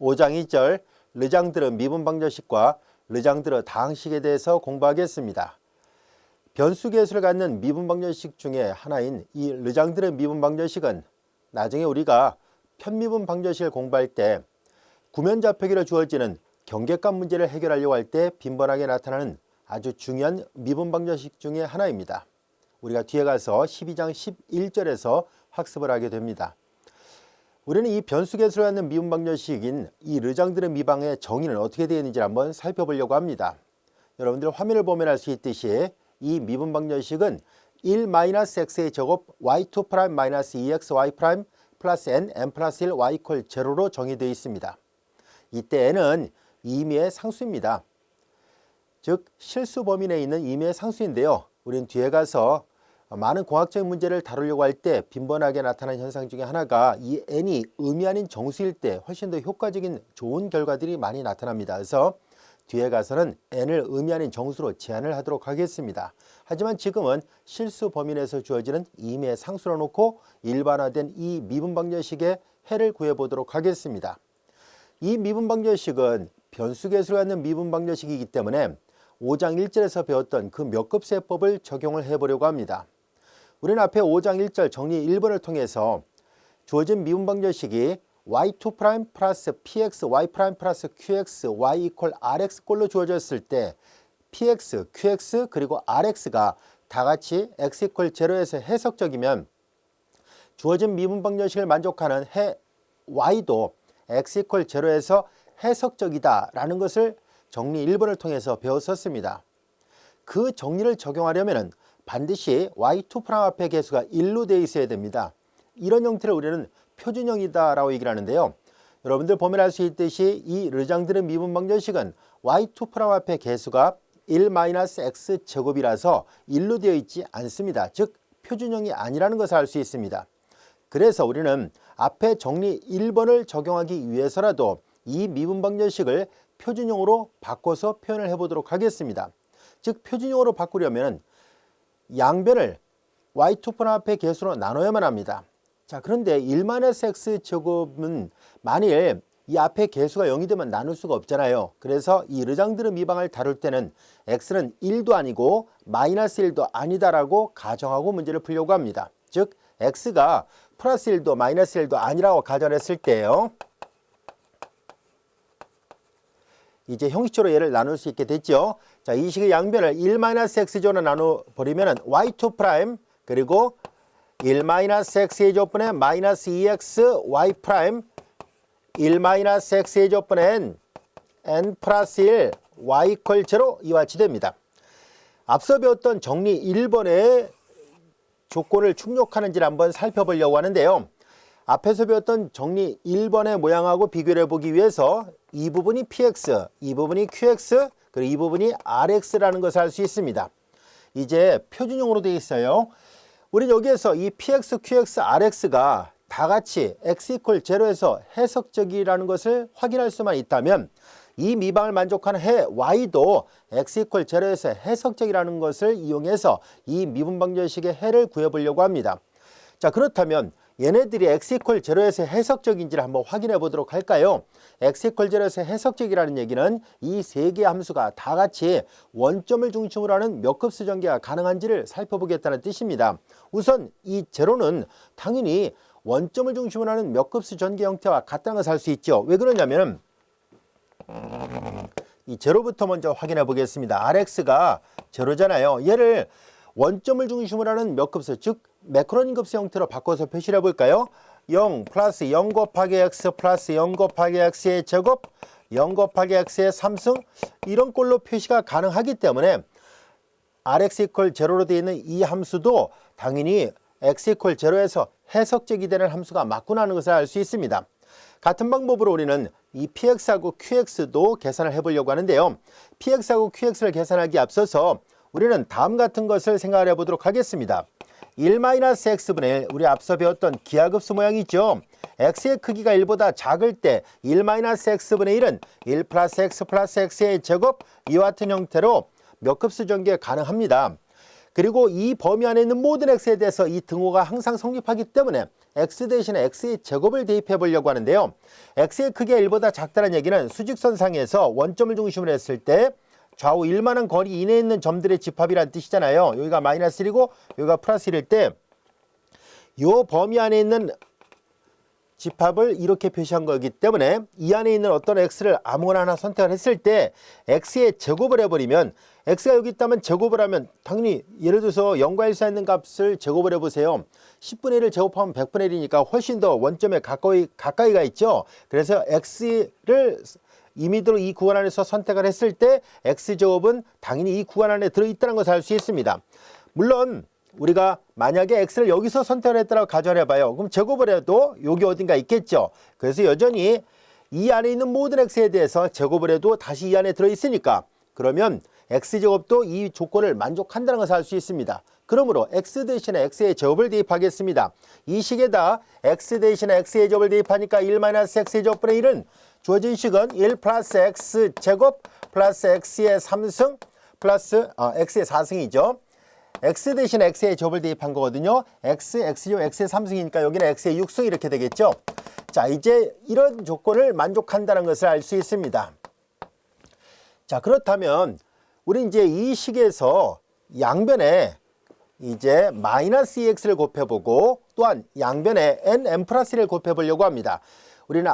5장 2절 르장드르 미분방정식과 르장드르 다항식에 대해서 공부하겠습니다. 변수계수를 갖는 미분방정식 중에 하나인 이 르장드르 미분방정식은 나중에 우리가 편미분방정식을 공부할 때 구면좌표기로 주어지는 경계값 문제를 해결하려고 할 때 빈번하게 나타나는 아주 중요한 미분방정식 중에 하나입니다. 우리가 뒤에 가서 12장 11절에서 학습을 하게 됩니다. 우리는 이 변수계수를 갖는 미분방정식인 이 르장드르 미방의 정의는 어떻게 되어 있는지 한번 살펴보려고 합니다. 여러분들 화면을 보면 알 수 있듯이 이 미분방정식은 1-x의 제곱 y2'-2xy' 플러스 n 플러스 1 y = 0로 정의되어 있습니다. 이때 n은 임의의 상수입니다. 즉 실수 범위 내에 있는 임의의 상수인데요. 우리는 뒤에 가서 많은 공학적인 문제를 다루려고 할 때 빈번하게 나타나는 현상 중에 하나가 이 n이 의미 아닌 정수일 때 훨씬 더 효과적인 좋은 결과들이 많이 나타납니다. 그래서 뒤에 가서는 n을 의미 아닌 정수로 제한을 하도록 하겠습니다. 하지만 지금은 실수 범위 내에서 주어지는 임의의 상수로 놓고 일반화된 이 미분방정식의 해를 구해보도록 하겠습니다. 이 미분방정식은 변수계수를 갖는 미분방정식이기 때문에 5장 1절에서 배웠던 그 몇급세법을 적용을 해보려고 합니다. 우리는 앞에 5장 1절 정리 1번을 통해서 주어진 미분방정식이 y2' 플러스 px y' 플러스 qx y = rx 꼴로 주어졌을 때 px, qx 그리고 rx가 다 같이 x = 0에서 해석적이면 주어진 미분방정식을 만족하는 해 y도 x = 0에서 해석적이다 라는 것을 정리 1번을 통해서 배웠었습니다. 그 정리를 적용하려면 반드시 y2' 앞에 계수가 1로 되어 있어야 됩니다. 이런 형태를 우리는 표준형이다 라고 얘기를 하는데요. 여러분들 보면 알 수 있듯이 이 르장드르 미분방정식은 y2' 앞에 계수가 1-x제곱이라서 1로 되어 있지 않습니다. 즉 표준형이 아니라는 것을 알 수 있습니다. 그래서 우리는 앞에 정리 1번을 적용하기 위해서라도 이 미분방정식을 표준형으로 바꿔서 표현을 해보도록 하겠습니다. 즉 표준형으로 바꾸려면 양변을 y2' 앞에 계수로 나눠야만 합니다. 자, 그런데 1-x제곱은 만일 이 앞에 계수가 0이 되면 나눌 수가 없잖아요. 그래서 이 르장드르 미방을 다룰 때는 x는 1도 아니고 -1도 아니다라고 가정하고 문제를 풀려고 합니다. 즉 x가 플러스 1도 마이너스 1도 아니라고 가정했을 때요. 이제 형식적으로 얘를 나눌 수 있게 됐죠. 자, 이 식의 양변을 1-x제곱으로 나눠버리면 y2' 그리고 1-x제곱분의 -2x y' 1-x제곱분의 n 플러스 1 y = 0 이와 같이 됩니다. 앞서 배웠던 정리 1번의 조건을 충족하는지를 한번 살펴보려고 하는데요. 앞에서 배웠던 정리 1번의 모양하고 비교를 해보기 위해서 이 부분이 px, 이 부분이 qx, 그리고 이 부분이 rx라는 것을 알 수 있습니다. 이제 표준형으로 되어 있어요. 우리는 여기에서 이 px, qx, rx가 다 같이 x = 0에서 해석적이라는 것을 확인할 수만 있다면 이 미방을 만족하는 해 y도 x = 0에서 해석적이라는 것을 이용해서 이 미분방정식의 해를 구해보려고 합니다. 자, 그렇다면 얘네들이 x = 0에서 해석적인지를 한번 확인해 보도록 할까요? x = 0에서 해석적이라는 얘기는 이 세 개의 함수가 다 같이 원점을 중심으로 하는 몇 급수 전개가 가능한지를 살펴보겠다는 뜻입니다. 우선 이 제로는 당연히 원점을 중심으로 하는 몇 급수 전개 형태와 같다는 것을 알 수 있죠. 왜 그러냐면 이 제로부터 먼저 확인해 보겠습니다. rx가 제로잖아요. 얘를 원점을 중심으로 하는 몇 급수, 즉 매크로닌 급수 형태로 바꿔서 표시를 해볼까요? 0 플러스 0 곱하기 x 플러스 0 곱하기 x의 제곱 0 곱하기 x의 3승 이런 꼴로 표시가 가능하기 때문에 rx = 0로 되어 있는 이 함수도 당연히 x = 0에서 해석적이 되는 함수가 맞구나 하는 것을 알 수 있습니다. 같은 방법으로 우리는 이 px하고 qx도 계산을 해보려고 하는데요. px하고 qx를 계산하기에 앞서서 우리는 다음 같은 것을 생각을 해보도록 하겠습니다. 1-x분의 1, 우리 앞서 배웠던 기하급수 모양이 있죠. x의 크기가 1보다 작을 때 1-x분의 1은 1 플러스 x 플러스 x의 제곱 이와 같은 형태로 몇 급수 전개 가능합니다. 그리고 이 범위 안에 있는 모든 x에 대해서 이 등호가 항상 성립하기 때문에 x 대신에 x의 제곱을 대입해 보려고 하는데요. x의 크기가 1보다 작다는 얘기는 수직선상에서 원점을 중심으로 했을 때 좌우 1만한 거리 이내에 있는 점들의 집합이라는 뜻이잖아요. 여기가 마이너스 1이고 여기가 플러스 1일 때 이 범위 안에 있는 집합을 이렇게 표시한 거기 때문에 이 안에 있는 어떤 x를 아무거나 하나 선택을 했을 때 x의 제곱을 해버리면 x가 여기 있다면 제곱을 하면 당연히 예를 들어서 0과 1 사이에 있는 값을 제곱을 해보세요. 10분의 1을 제곱하면 100분의 1이니까 훨씬 더 원점에 가까이가 있죠. 그래서 x를 임의대로 이 구간 안에서 선택을 했을 때 x제곱은 당연히 이 구간 안에 들어있다는 것을 알 수 있습니다. 물론 우리가 만약에 x를 여기서 선택을 했다고 가정을 해봐요. 그럼 제곱을 해도 여기 어딘가 있겠죠. 그래서 여전히 이 안에 있는 모든 x에 대해서 제곱을 해도 다시 이 안에 들어있으니까 그러면 x제곱도 이 조건을 만족한다는 것을 알 수 있습니다. 그러므로 x 대신에 x의 제곱을 대입하겠습니다. 이 식에다 x 대신에 x의 제곱을 대입하니까 1-x의 제곱분의 1은 주어진 식은 1 플러스 x제곱 플러스 x의 3승 플러스 x의 4승이죠. x 대신에 x의 제곱을 대입한 거거든요. x제곱 x의 3승이니까 여기는 x의 6승 이렇게 되겠죠. 자, 이제 이런 조건을 만족한다는 것을 알 수 있습니다. 자, 그렇다면 우리 이제 이 식에서 양변에 이제 마이너스 2x를 곱해보고 또한 양변에 n 플러스 1을 곱해보려고 합니다. 우리는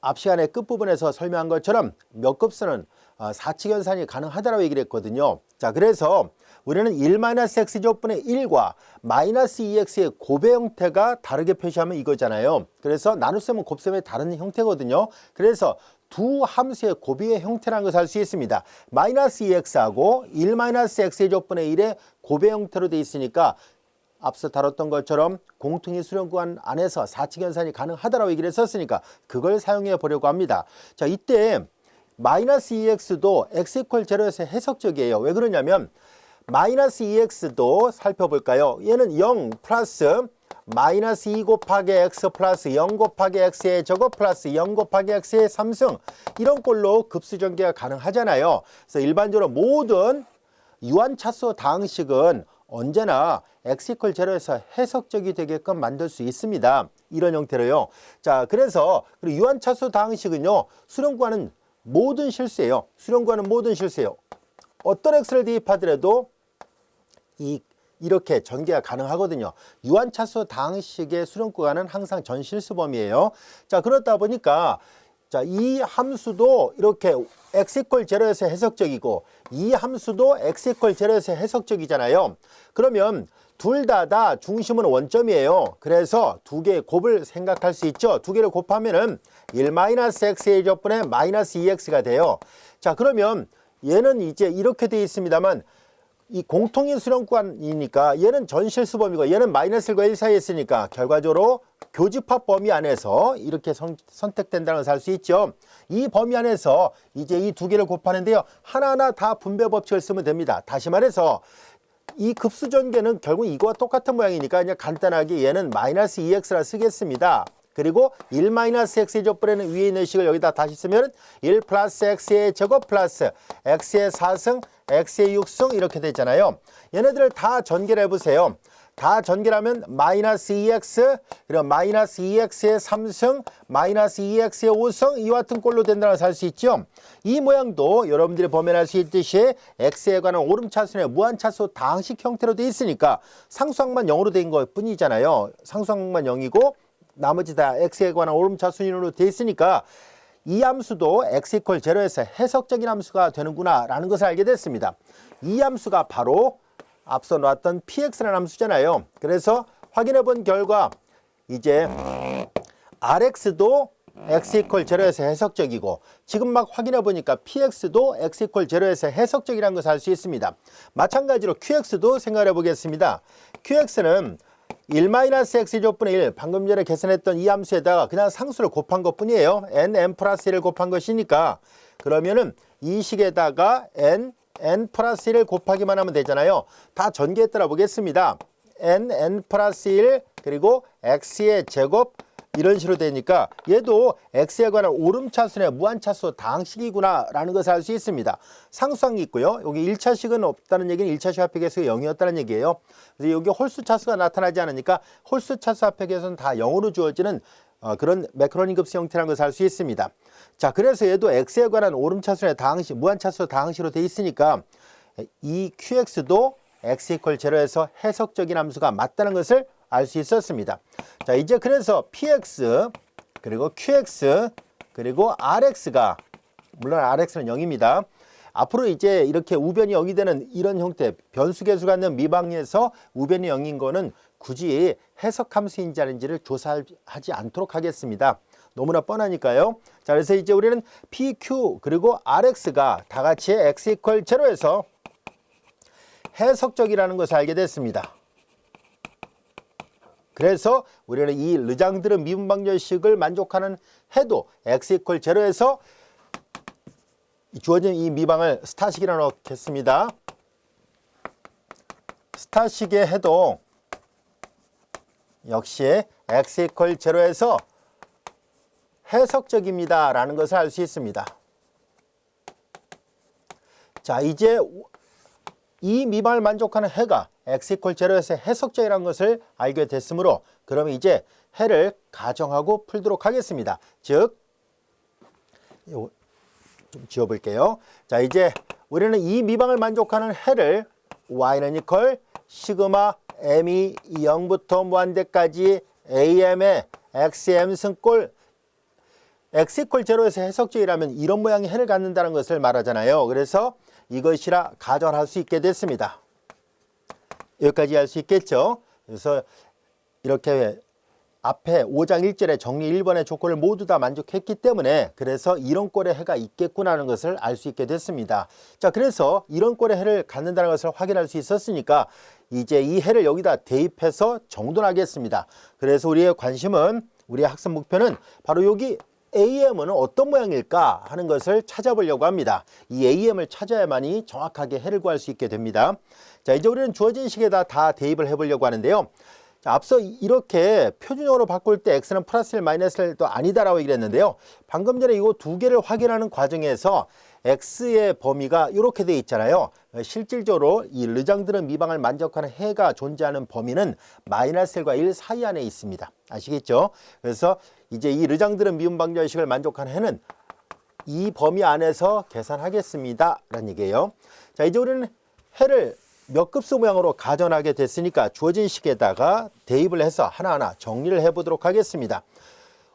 앞 시간에 끝부분에서 설명한 것처럼 몇 급수는 사칙연산이 가능하다고 얘기를 했거든요. 자, 그래서 우리는 1-x제곱분의 1과 마이너스 2x의 곱의 형태가 다르게 표시하면 이거잖아요. 그래서 나눗셈은 곱셈의 다른 형태거든요. 그래서 두 함수의 곱의 형태라는 것을 알 수 있습니다. 마이너스 2x하고 1-x제곱분의 1의 곱의 형태로 되어 있으니까 앞서 다뤘던 것처럼 공통인 수렴구간 안에서 사칙연산이 가능하다고 얘기를 했었으니까 그걸 사용해 보려고 합니다. 자, 이때 마이너스 2x도 x 이퀄 제로에서 해석적이에요. 왜 그러냐면 마이너스 2x도 살펴볼까요? 얘는 0 플러스 마이너스 2 곱하기 x 플러스 0 곱하기 x의 제곱 플러스 0 곱하기 x의 3승 이런 꼴로 급수 전개가 가능하잖아요. 그래서 일반적으로 모든 유한차수 다항식은 언제나 x 이퀄 제로에서 해석적이 되게끔 만들 수 있습니다. 이런 형태로요. 자, 그래서 유한차수 다항식은요. 수렴구하는 모든 실수예요. 수렴구하는 모든 실수예요. 어떤 x를 대입하더라도 이렇게 전개가 가능하거든요. 유한차수 다항식의 수렴구간은 항상 전실수 범위예요. 자, 그렇다 보니까 자, 이 함수도 이렇게 x 이퀄 제로에서 해석적이고 이 함수도 x 이퀄 제로에서 해석적이잖아요. 그러면 둘 다 중심은 원점이에요. 그래서 두 개의 곱을 생각할 수 있죠. 두 개를 곱하면은 1-x의 제곱분의 마이너스 2x가 돼요. 자, 그러면 얘는 이제 이렇게 되어 있습니다만 이 공통인 수렴구간이니까 얘는 전실수 범위고 얘는 마이너스 1과 1 사이에 있으니까 결과적으로 교집합 범위 안에서 이렇게 선택된다는 것을 알 수 있죠. 이 범위 안에서 이제 이 두 개를 곱하는데요. 하나하나 다 분배 법칙을 쓰면 됩니다. 다시 말해서 이 급수 전개는 결국 이거와 똑같은 모양이니까 그냥 간단하게 얘는 마이너스 2x라 쓰겠습니다. 그리고 1-x의 제곱분의 위에 있는 식을 여기다 다시 쓰면 1 플러스 x의 제곱 플러스 x의 4승 x의 6승 이렇게 되잖아요. 얘네들을 다 전개를 해보세요. 다 전개하면 마이너스 2x 그리고 마이너스 2x의 3승 마이너스 2x의 5승 이와 같은 꼴로 된다는 것을 알 수 있죠. 이 모양도 여러분들이 보면 알 수 있듯이 x에 관한 오름차순의 무한차수 다항식 형태로 되어 있으니까 상수항만 0으로 된 것 뿐이잖아요. 상수항만 0이고 나머지 다 x에 관한 오름차순으로 되어 있으니까 이 함수도 x 이퀄 제로에서 해석적인 함수가 되는구나 라는 것을 알게 됐습니다. 이 함수가 바로 앞서 나왔던 px라는 함수잖아요. 그래서 확인해 본 결과 이제 rx도 x 이퀄 제로에서 해석적이고 지금 막 확인해 보니까 px도 x 이퀄 제로에서 해석적이라는 것을 알 수 있습니다. 마찬가지로 qx도 생각해 보겠습니다. qx는 1-x 제곱분의 1 방금 전에 계산했던 이 함수에다가 그냥 상수를 곱한 것 뿐이에요. n 플러스 1을 곱한 것이니까 그러면은 이 식에다가 n 플러스 1을 곱하기만 하면 되잖아요. 다 전개했더라 보겠습니다. n 플러스 1 그리고 x의 제곱 이런 식으로 되니까 얘도 x에 관한 오름차순의 무한차수 다항식이구나 라는 것을 알 수 있습니다. 상수항이 있고요. 여기 1차식은 없다는 얘기는 1차식 합계계수가 0이었다는 얘기예요. 그래서 여기 홀수차수가 나타나지 않으니까 홀수차수 합계계수는 다 0으로 주어지는 그런 매크로니 급수 형태라는 것을 알 수 있습니다. 자, 그래서 얘도 x에 관한 오름차순의 다항식, 무한차수 다항식으로 돼 있으니까 이 qx도 x = 0에서 해석적인 함수가 맞다는 것을 알 수 있었습니다. 자, 이제 그래서 px 그리고 qx 그리고 rx가, 물론 rx는 0입니다. 앞으로 이제 이렇게 우변이 0이 되는 이런 형태, 변수계수가 있는 미방에서 우변이 0인 거는 굳이 해석함수인지 아닌지를 조사하지 않도록 하겠습니다. 너무나 뻔하니까요. 자, 그래서 이제 우리는 PQ 그리고 RX가 다 같이 X = 0에서 해석적이라는 것을 알게 됐습니다. 그래서 우리는 이 르장드르 미분방정식을 만족하는 해도 X = 0에서 주어진 이 미방을 스타식이라 넣겠습니다. 스타식의 해도 역시 X = 0에서 해석적입니다 라는 것을 알 수 있습니다. 자, 이제 이 미방을 만족하는 해가 X = 0에서 해석적이라는 것을 알게 됐으므로 그러면 이제 해를 가정하고 풀도록 하겠습니다. 즉, 좀 지워볼게요. 자, 이제 우리는 이 미방을 만족하는 해를 y는 이퀄 시그마 m이 0부터 무한대까지 am의 xm 승꼴 x = 0에서 해석적이라면 이런 모양의 해를 갖는다는 것을 말하잖아요. 그래서 이것이라 가정을 할 수 있게 됐습니다. 여기까지 할 수 있겠죠. 그래서 이렇게 앞에 5장 1절의 정리 1번의 조건을 모두 다 만족했기 때문에 그래서 이런 꼴의 해가 있겠구나 하는 것을 알 수 있게 됐습니다. 자, 그래서 이런 꼴의 해를 갖는다는 것을 확인할 수 있었으니까 이제 이 해를 여기다 대입해서 정돈하겠습니다. 그래서 우리의 관심은, 우리의 학습 목표는 바로 여기 AM은 어떤 모양일까 하는 것을 찾아보려고 합니다. 이 AM을 찾아야만이 정확하게 해를 구할 수 있게 됩니다. 자, 이제 우리는 주어진 식에다 다 대입을 해보려고 하는데요. 자, 앞서 이렇게 표준형으로 바꿀 때 x는 플러스 1, 마이너스 1도 아니다라고 얘기를 했는데요. 방금 전에 이거 두 개를 확인하는 과정에서 x의 범위가 이렇게 돼 있잖아요. 실질적으로 이 르장드르 미방을 만족하는 해가 존재하는 범위는 마이너스 1과 1 사이 안에 있습니다. 아시겠죠? 그래서 이제 이 르장드르 미분방정식을 만족하는 해는 이 범위 안에서 계산하겠습니다 라는 얘기예요. 자, 이제 우리는 해를 몇 급수 모양으로 가정하게 됐으니까 주어진 식에다가 대입을 해서 하나하나 정리를 해보도록 하겠습니다.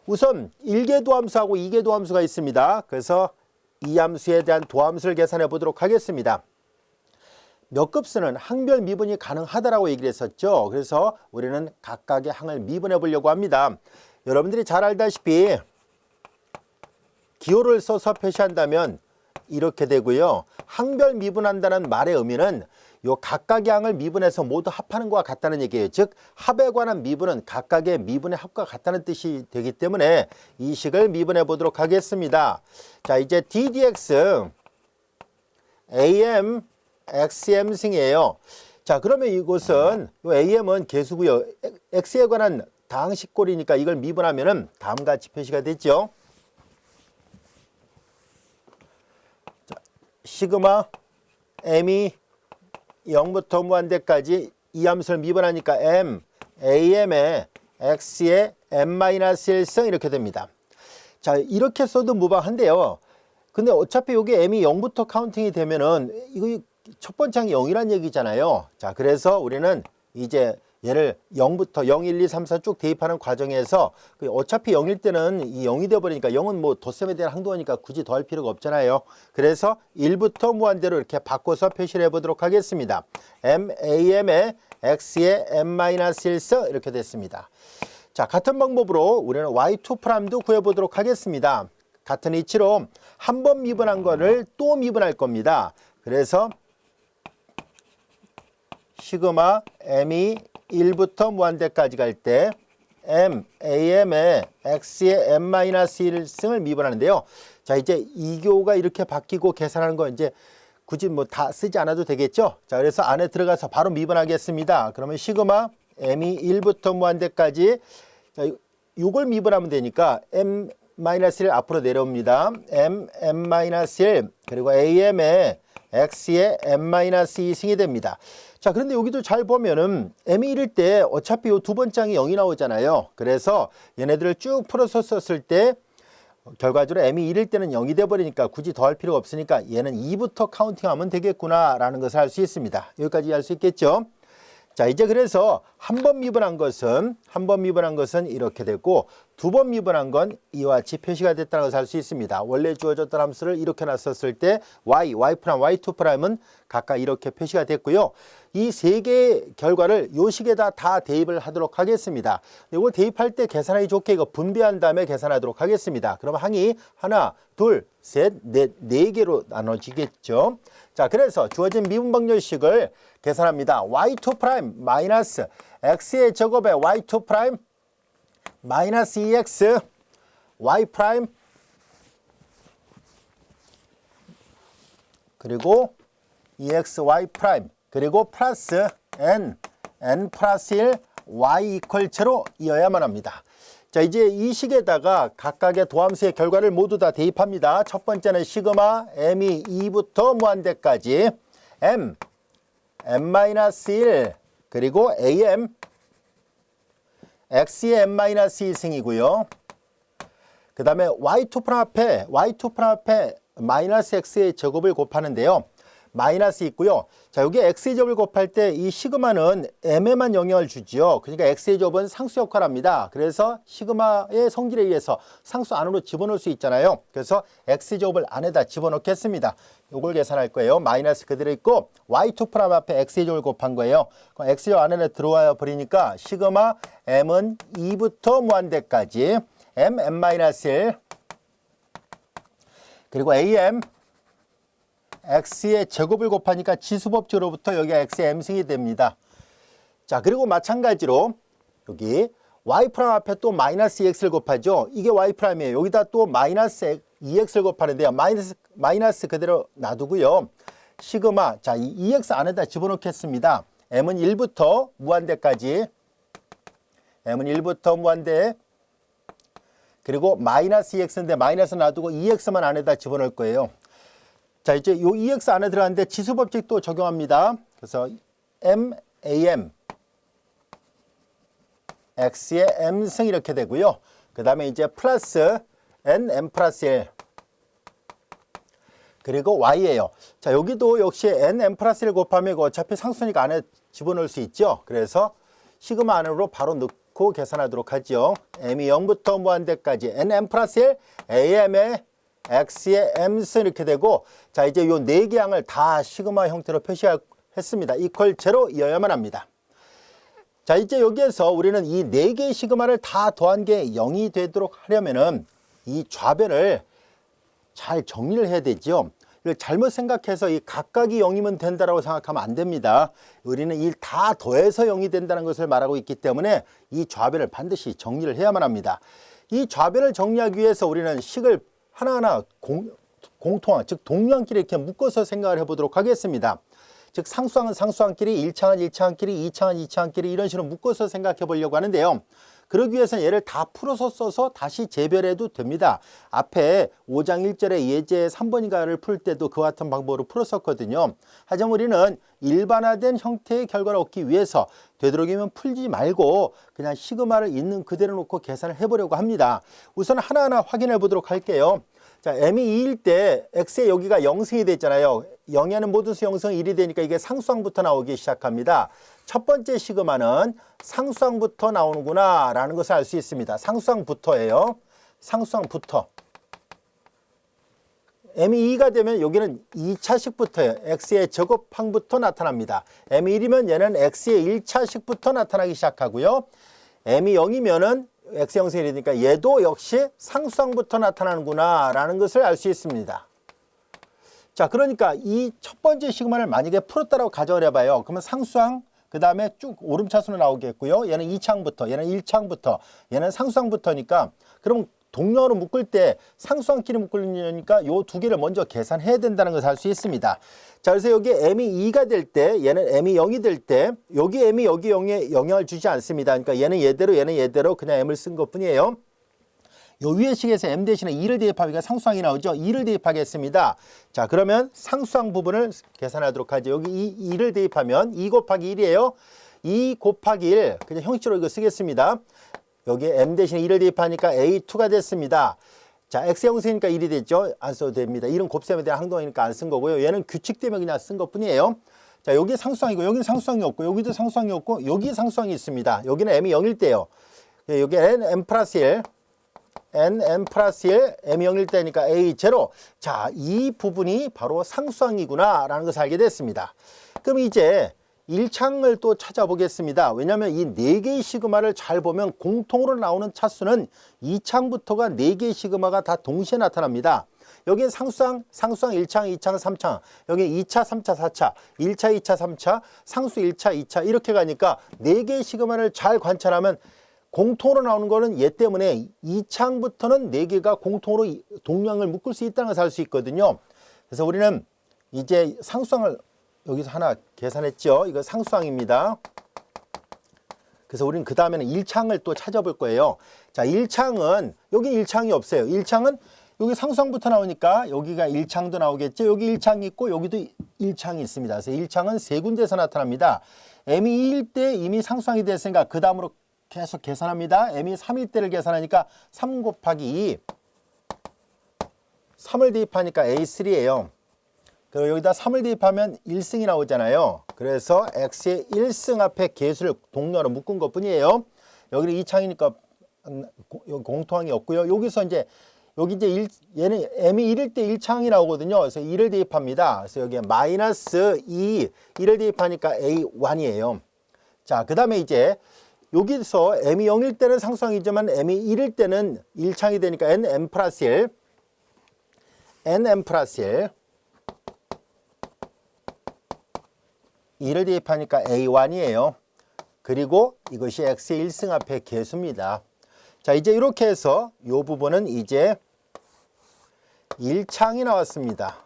우선 1개 도함수하고 2개 도함수가 있습니다. 그래서 이 함수에 대한 도함수를 계산해 보도록 하겠습니다. 몇 급수는 항별 미분이 가능하다라고 얘기를 했었죠. 그래서 우리는 각각의 항을 미분해 보려고 합니다. 여러분들이 잘 알다시피 기호를 써서 표시한다면 이렇게 되고요. 항별 미분한다는 말의 의미는 요 각각의 항을 미분해서 모두 합하는 것과 같다는 얘기예요. 즉 합에 관한 미분은 각각의 미분의 합과 같다는 뜻이 되기 때문에 이 식을 미분해 보도록 하겠습니다. 자, 이제 ddx am xm 승이에요. 자, 그러면 이곳은 요 am은 계수고요. x에 관한 다항식꼴이니까 이걸 미분하면은 다음과 같이 표시가 됐죠. 자, 시그마 m이 0부터 무한대까지 이 함수를 미분하니까 m, am의 x의 m-1승 이렇게 됩니다. 자, 이렇게 써도 무방한데요. 근데 어차피 여기 m이 0부터 카운팅이 되면은 이거 첫 번째 항이 0이란 얘기잖아요. 자, 그래서 우리는 이제 얘를 0부터 0, 1, 2, 3, 4 쭉 대입하는 과정에서 어차피 0일 때는 이 0이 되어버리니까 0은 뭐 덧셈에 대한 항도하니까 굳이 더할 필요가 없잖아요. 그래서 1부터 무한대로 이렇게 바꿔서 표시를 해보도록 하겠습니다. MAM의 X의 M-1승 이렇게 됐습니다. 자, 같은 방법으로 우리는 Y2'도 구해보도록 하겠습니다. 같은 이치로 한 번 미분한 거를 또 미분할 겁니다. 그래서 시그마 M이 1부터 무한대까지 갈 때 MAM의 X의 M-1승을 미분하는데요. 자, 이제 2교가 이렇게 바뀌고 계산하는 거 이제 굳이 뭐 다 쓰지 않아도 되겠죠. 자, 그래서 안에 들어가서 바로 미분하겠습니다. 그러면 시그마 M이 1부터 무한대까지, 자, 요걸 미분하면 되니까 m-1 앞으로 내려옵니다. m-1 그리고 am의 x의 m-2승이 됩니다. 자, 그런데 여기도 잘 보면은 m이 1일 때 어차피 요 두 번째 항이 0이 나오잖아요. 그래서 얘네들을 쭉 풀어서 썼을 때 결과적으로 m이 1일 때는 0이 돼버리니까 굳이 더할 필요가 없으니까 얘는 2부터 카운팅하면 되겠구나 라는 것을 알 수 있습니다. 여기까지 알 수 있겠죠? 자, 이제 그래서 한 번 미분한 것은 이렇게 되고 두 번 미분한 건 이와 같이 표시가 됐다는 것을 알 수 있습니다. 원래 주어졌던 함수를 이렇게 놨었을 때 y, y', y2'은 각각 이렇게 표시가 됐고요. 이 세 개의 결과를 요 식에다 다 대입을 하도록 하겠습니다. 이걸 대입할 때 계산하기 좋게 이거 분배한 다음에 계산하도록 하겠습니다. 그럼 항이 하나, 둘, 셋, 넷, 네 개로 나눠지겠죠. 자, 그래서 주어진 미분 방정식을 계산합니다. y2' 마이너스 x의 제곱에 y2' 마이너스 2x y' 그리고 2xy' 그리고 플러스 n 플러스 1 y 이퀄 제로 이어야만 합니다. 자, 이제 이 식에다가 각각의 도함수의 결과를 모두 다 대입합니다. 첫 번째는 시그마 m이 2부터 무한대까지 m-1 그리고 am x의 m-2승이고요. 그 다음에 y2' 앞에 마이너스 x의 제곱을 곱하는데요. 마이너스 있고요. 자, 여기 x의 제곱을 곱할 때 이 시그마는 m에만 영향을 주지요. 그러니까 x의 제곱은 상수 역할을 합니다. 그래서 시그마의 성질에 의해서 상수 안으로 집어넣을 수 있잖아요. 그래서 x의 제곱을 안에다 집어넣겠습니다. 이걸 계산할 거예요. 마이너스 그대로 있고 y2' 앞에 x의 제곱을 곱한 거예요. 그럼 x의 제곱 안에 들어와 버리니까 시그마 m은 2부터 무한대까지 m-1 그리고 am x의 제곱을 곱하니까 지수법칙으로부터 여기가 x의 m승이 됩니다. 자, 그리고 마찬가지로 여기 y' 앞에 또 마이너스 2x를 곱하죠. 이게 y'이에요. 여기다 또 마이너스 2x를 곱하는데요. 마이너스 그대로 놔두고요. 시그마, 자, 이 2x 안에다 집어넣겠습니다. m은 1부터 무한대까지 m은 1부터 무한대 그리고 마이너스 2x인데 마이너스 놔두고 2x만 안에다 집어넣을 거예요. 자, 이제 요 2x 안에 들어갔는데 지수법칙도 적용합니다. 그래서 m x의 m승 이렇게 되고요. 그 다음에 이제 플러스 m 플러스 1 그리고 y예요. 자, 여기도 역시 m 플러스 1 곱하면 어차피 상수니까 안에 집어넣을 수 있죠. 그래서 시그마 안으로 바로 넣고 계산하도록 하죠. m이 0부터 무한대까지 m 플러스 1 am의 x의 m승 이렇게 되고, 자, 이제 요 네 개 항을 다 시그마 형태로 표시했습니다. 이퀄 제로 이어야만 합니다. 자, 이제 여기에서 우리는 이 네 개의 시그마를 다 더한 게 0이 되도록 하려면은 이 좌변을 잘 정리를 해야 되죠. 이걸 잘못 생각해서 이 각각이 0이면 된다라고 생각하면 안 됩니다. 우리는 이 다 더해서 0이 된다는 것을 말하고 있기 때문에 이 좌변을 반드시 정리를 해야만 합니다. 이 좌변을 정리하기 위해서 우리는 식을 하나하나 공통한, 즉 동류항끼리 이렇게 묶어서 생각을 해보도록 하겠습니다. 즉 상수항은 상수항끼리, 1차항은 1차항끼리, 2차항은 2차항끼리 이런 식으로 묶어서 생각해 보려고 하는데요. 그러기 위해서는 얘를 다 풀어서 써서 다시 재별해도 됩니다. 앞에 5장 1절에 예제 3번인가를 풀 때도 그와 같은 방법으로 풀었었거든요. 하지만 우리는 일반화된 형태의 결과를 얻기 위해서 되도록이면 풀지 말고 그냥 시그마를 있는 그대로 놓고 계산을 해보려고 합니다. 우선 하나하나 확인해 보도록 할게요. 자, m이 2일 때 x의 여기가 0승이 됐잖아요. 0이 하는 모든 수 0승 1이 되니까 이게 상수항부터 나오기 시작합니다. 첫 번째 시그마는 상수항부터 나오는구나 라는 것을 알 수 있습니다. 상수항부터예요. 상수항부터. m이 2가 되면 여기는 2차식부터예요. x의 제곱항부터 나타납니다. m이 1이면 얘는 x의 1차식부터 나타나기 시작하고요. m이 0이면은 x 형성이니까 얘도 역시 상수항부터 나타나는구나 라는 것을 알 수 있습니다. 자, 그러니까 이 첫 번째 시그마를 만약에 풀었다라고 가정을 해봐요. 그러면 상수항 그 다음에 쭉 오름차순으로 나오겠고요. 얘는 2차항부터, 얘는 1차항부터, 얘는 상수항부터니까 그럼 동량으로 묶을 때 상수항끼리 묶으려니까 요 두 개를 먼저 계산해야 된다는 것을 알 수 있습니다. 자, 그래서 여기 m이 2가 될 때 얘는 m이 0이 될 때 여기 m이 여기 0에 영향을 주지 않습니다. 그러니까 얘는 얘대로 그냥 m을 쓴 것뿐이에요. 요 위의 식에서 m 대신에 2를 대입하니까 상수항이 나오죠. 2를 대입하겠습니다. 자, 그러면 상수항 부분을 계산하도록 하죠. 여기 2를 대입하면 2 곱하기 1이에요. 2 곱하기 1 그냥 형식으로 이거 쓰겠습니다. 여기에 m 대신에 2를 대입하니까 a2가 됐습니다. 자, x 형식이니까 1이 됐죠. 안 써도 됩니다. 1은 곱셈에 대한 항동이니까 안 쓴 거고요. 얘는 규칙 때문에 그냥 쓴 것뿐이에요. 자, 여기 상수항이고 여기는 상수항이 없고 여기도 상수항이 없고 여기 상수항이 있습니다. 여기는 m이 0일 때요. 여기 m 플러스 1 n 플러스 1 m이 0일 때니까 a 제로. 자, 이 부분이 바로 상수항이구나 라는 것을 알게 됐습니다. 그럼 이제 1창을 또 찾아보겠습니다. 왜냐하면 이 4개의 시그마를 잘 보면 공통으로 나오는 차수는 2창부터가 4개의 시그마가 다 동시에 나타납니다. 여기는 상수항 1창, 2창, 3창, 여기 2차, 3차, 4차, 1차, 2차, 3차, 상수 1차, 2차 이렇게 가니까 4개의 시그마를 잘 관찰하면 공통으로 나오는 거는 얘 때문에 2창부터는 4개가 공통으로 동량을 묶을 수 있다는 것을 알 수 있거든요. 그래서 우리는 이제 상수항을 여기서 하나 계산했죠. 이거 상수항입니다. 그래서 우리는 그 다음에는 1창을 또 찾아볼 거예요. 자, 1창은 여기 1창이 없어요. 1창은 여기 상수항부터 나오니까 여기가 1창도 나오겠죠. 여기 1창이 있고 여기도 1창이 있습니다. 그래서 1창은 세 군데에서 나타납니다. m이 2일 때 이미 상수항이 됐으니까 그 다음으로 계속 계산합니다. m이 3일 때를 계산하니까 3 곱하기 2 3을 대입하니까 a3예요. 그리고 여기다 3을 대입하면 1승이 나오잖아요. 그래서 x의 1승 앞에 개수를 동량으로 묶은 것 뿐이에요. 여기는 2창이니까 공통항이 없고요. 여기서 이제 여기 이제 얘는 m이 1일 때 1창이 나오거든요. 그래서 2를 대입합니다. 그래서 여기에 마이너스 2, 2를 대입하니까 a1이에요. 자, 그 다음에 이제 여기서 m이 0일 때는 상수항이지만 m이 1일 때는 1창이 되니까 n 플러스 1, n 플러스 1 2를 대입하니까 a1이에요. 그리고 이것이 x의 1승 앞에 개수입니다. 자, 이제 이렇게 해서 이 부분은 이제 1창이 나왔습니다.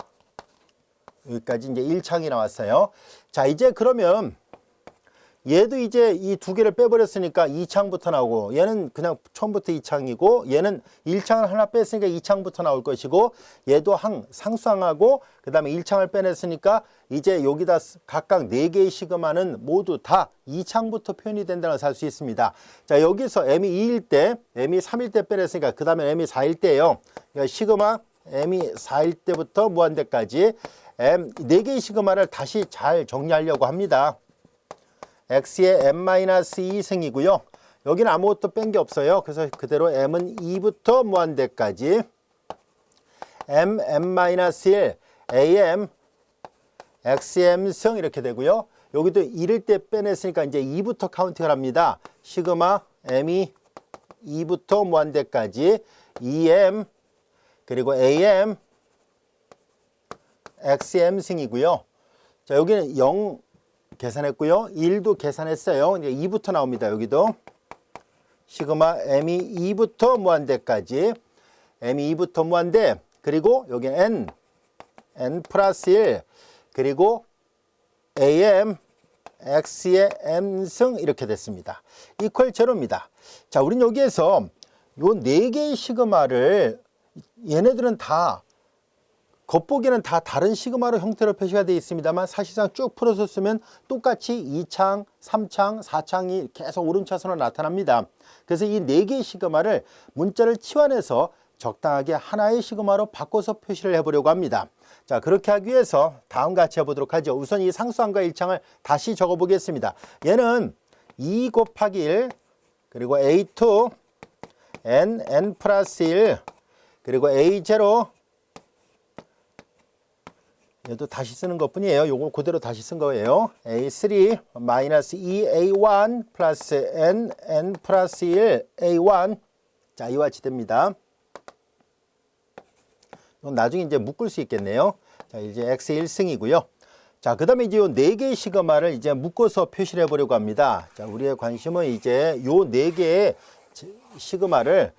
여기까지 이제 1창이 나왔어요. 자, 이제 그러면 얘도 이제 이 두 개를 빼버렸으니까 2창부터 나오고 얘는 그냥 처음부터 2창이고 얘는 1창을 하나 뺐으니까 2창부터 나올 것이고 얘도 상수항하고 그 다음에 1창을 빼냈으니까 이제 여기다 각각 4개의 시그마는 모두 다 2창부터 표현이 된다는 것을 알 수 있습니다. 자, 여기서 m이 2일 때, m이 3일 때 빼냈으니까 그 다음에 m이 4일 때예요. 그러니까 시그마 m이 4일 때부터 무한대까지 4개의 시그마를 다시 잘 정리하려고 합니다. x의 m-2승이고요. 여기는 아무것도 뺀 게 없어요. 그래서 그대로 m은 2부터 무한대까지 m-1 am xm승 이렇게 되고요. 여기도 1일 때 빼냈으니까 이제 2부터 카운팅을 합니다. 시그마 m이 2부터 무한대까지 2m 그리고 am xm승이고요. 자, 여기는 0 계산했고요. 1도 계산했어요. 이제 2부터 나옵니다. 여기도 시그마 m이 2부터 무한대까지 m이 2부터 무한대 그리고 여기 n 플러스 1 그리고 am x의 m승 이렇게 됐습니다. 이퀄 제로입니다. 자, 우린 여기에서 요 4개의 시그마를 얘네들은 다 겉보기에는 다 다른 시그마로 형태로 표시가 되어 있습니다만 사실상 쭉 풀어서 쓰면 똑같이 2창, 3창, 4창이 계속 오름차순으로 나타납니다. 그래서 이 4개의 시그마를 문자를 치환해서 적당하게 하나의 시그마로 바꿔서 표시를 해보려고 합니다. 자, 그렇게 하기 위해서 다음과 같이 해보도록 하죠. 우선 이 상수항과 1창을 다시 적어보겠습니다. 얘는 2 곱하기 1 그리고 a2 n 플러스 1 그리고 a0 얘도 다시 쓰는 것 뿐이에요. 요걸 그대로 다시 쓴 거예요. a3 마이너스 2a1 플러스 n 플러스 1 a1 자, 이와 같이 됩니다. 이건 나중에 이제 묶을 수 있겠네요. 자, 이제 x 1승이고요. 자, 그 다음에 이제 요 4개의 시그마를 이제 묶어서 표시를 해보려고 합니다. 자, 우리의 관심은 이제 요 4개의 시그마를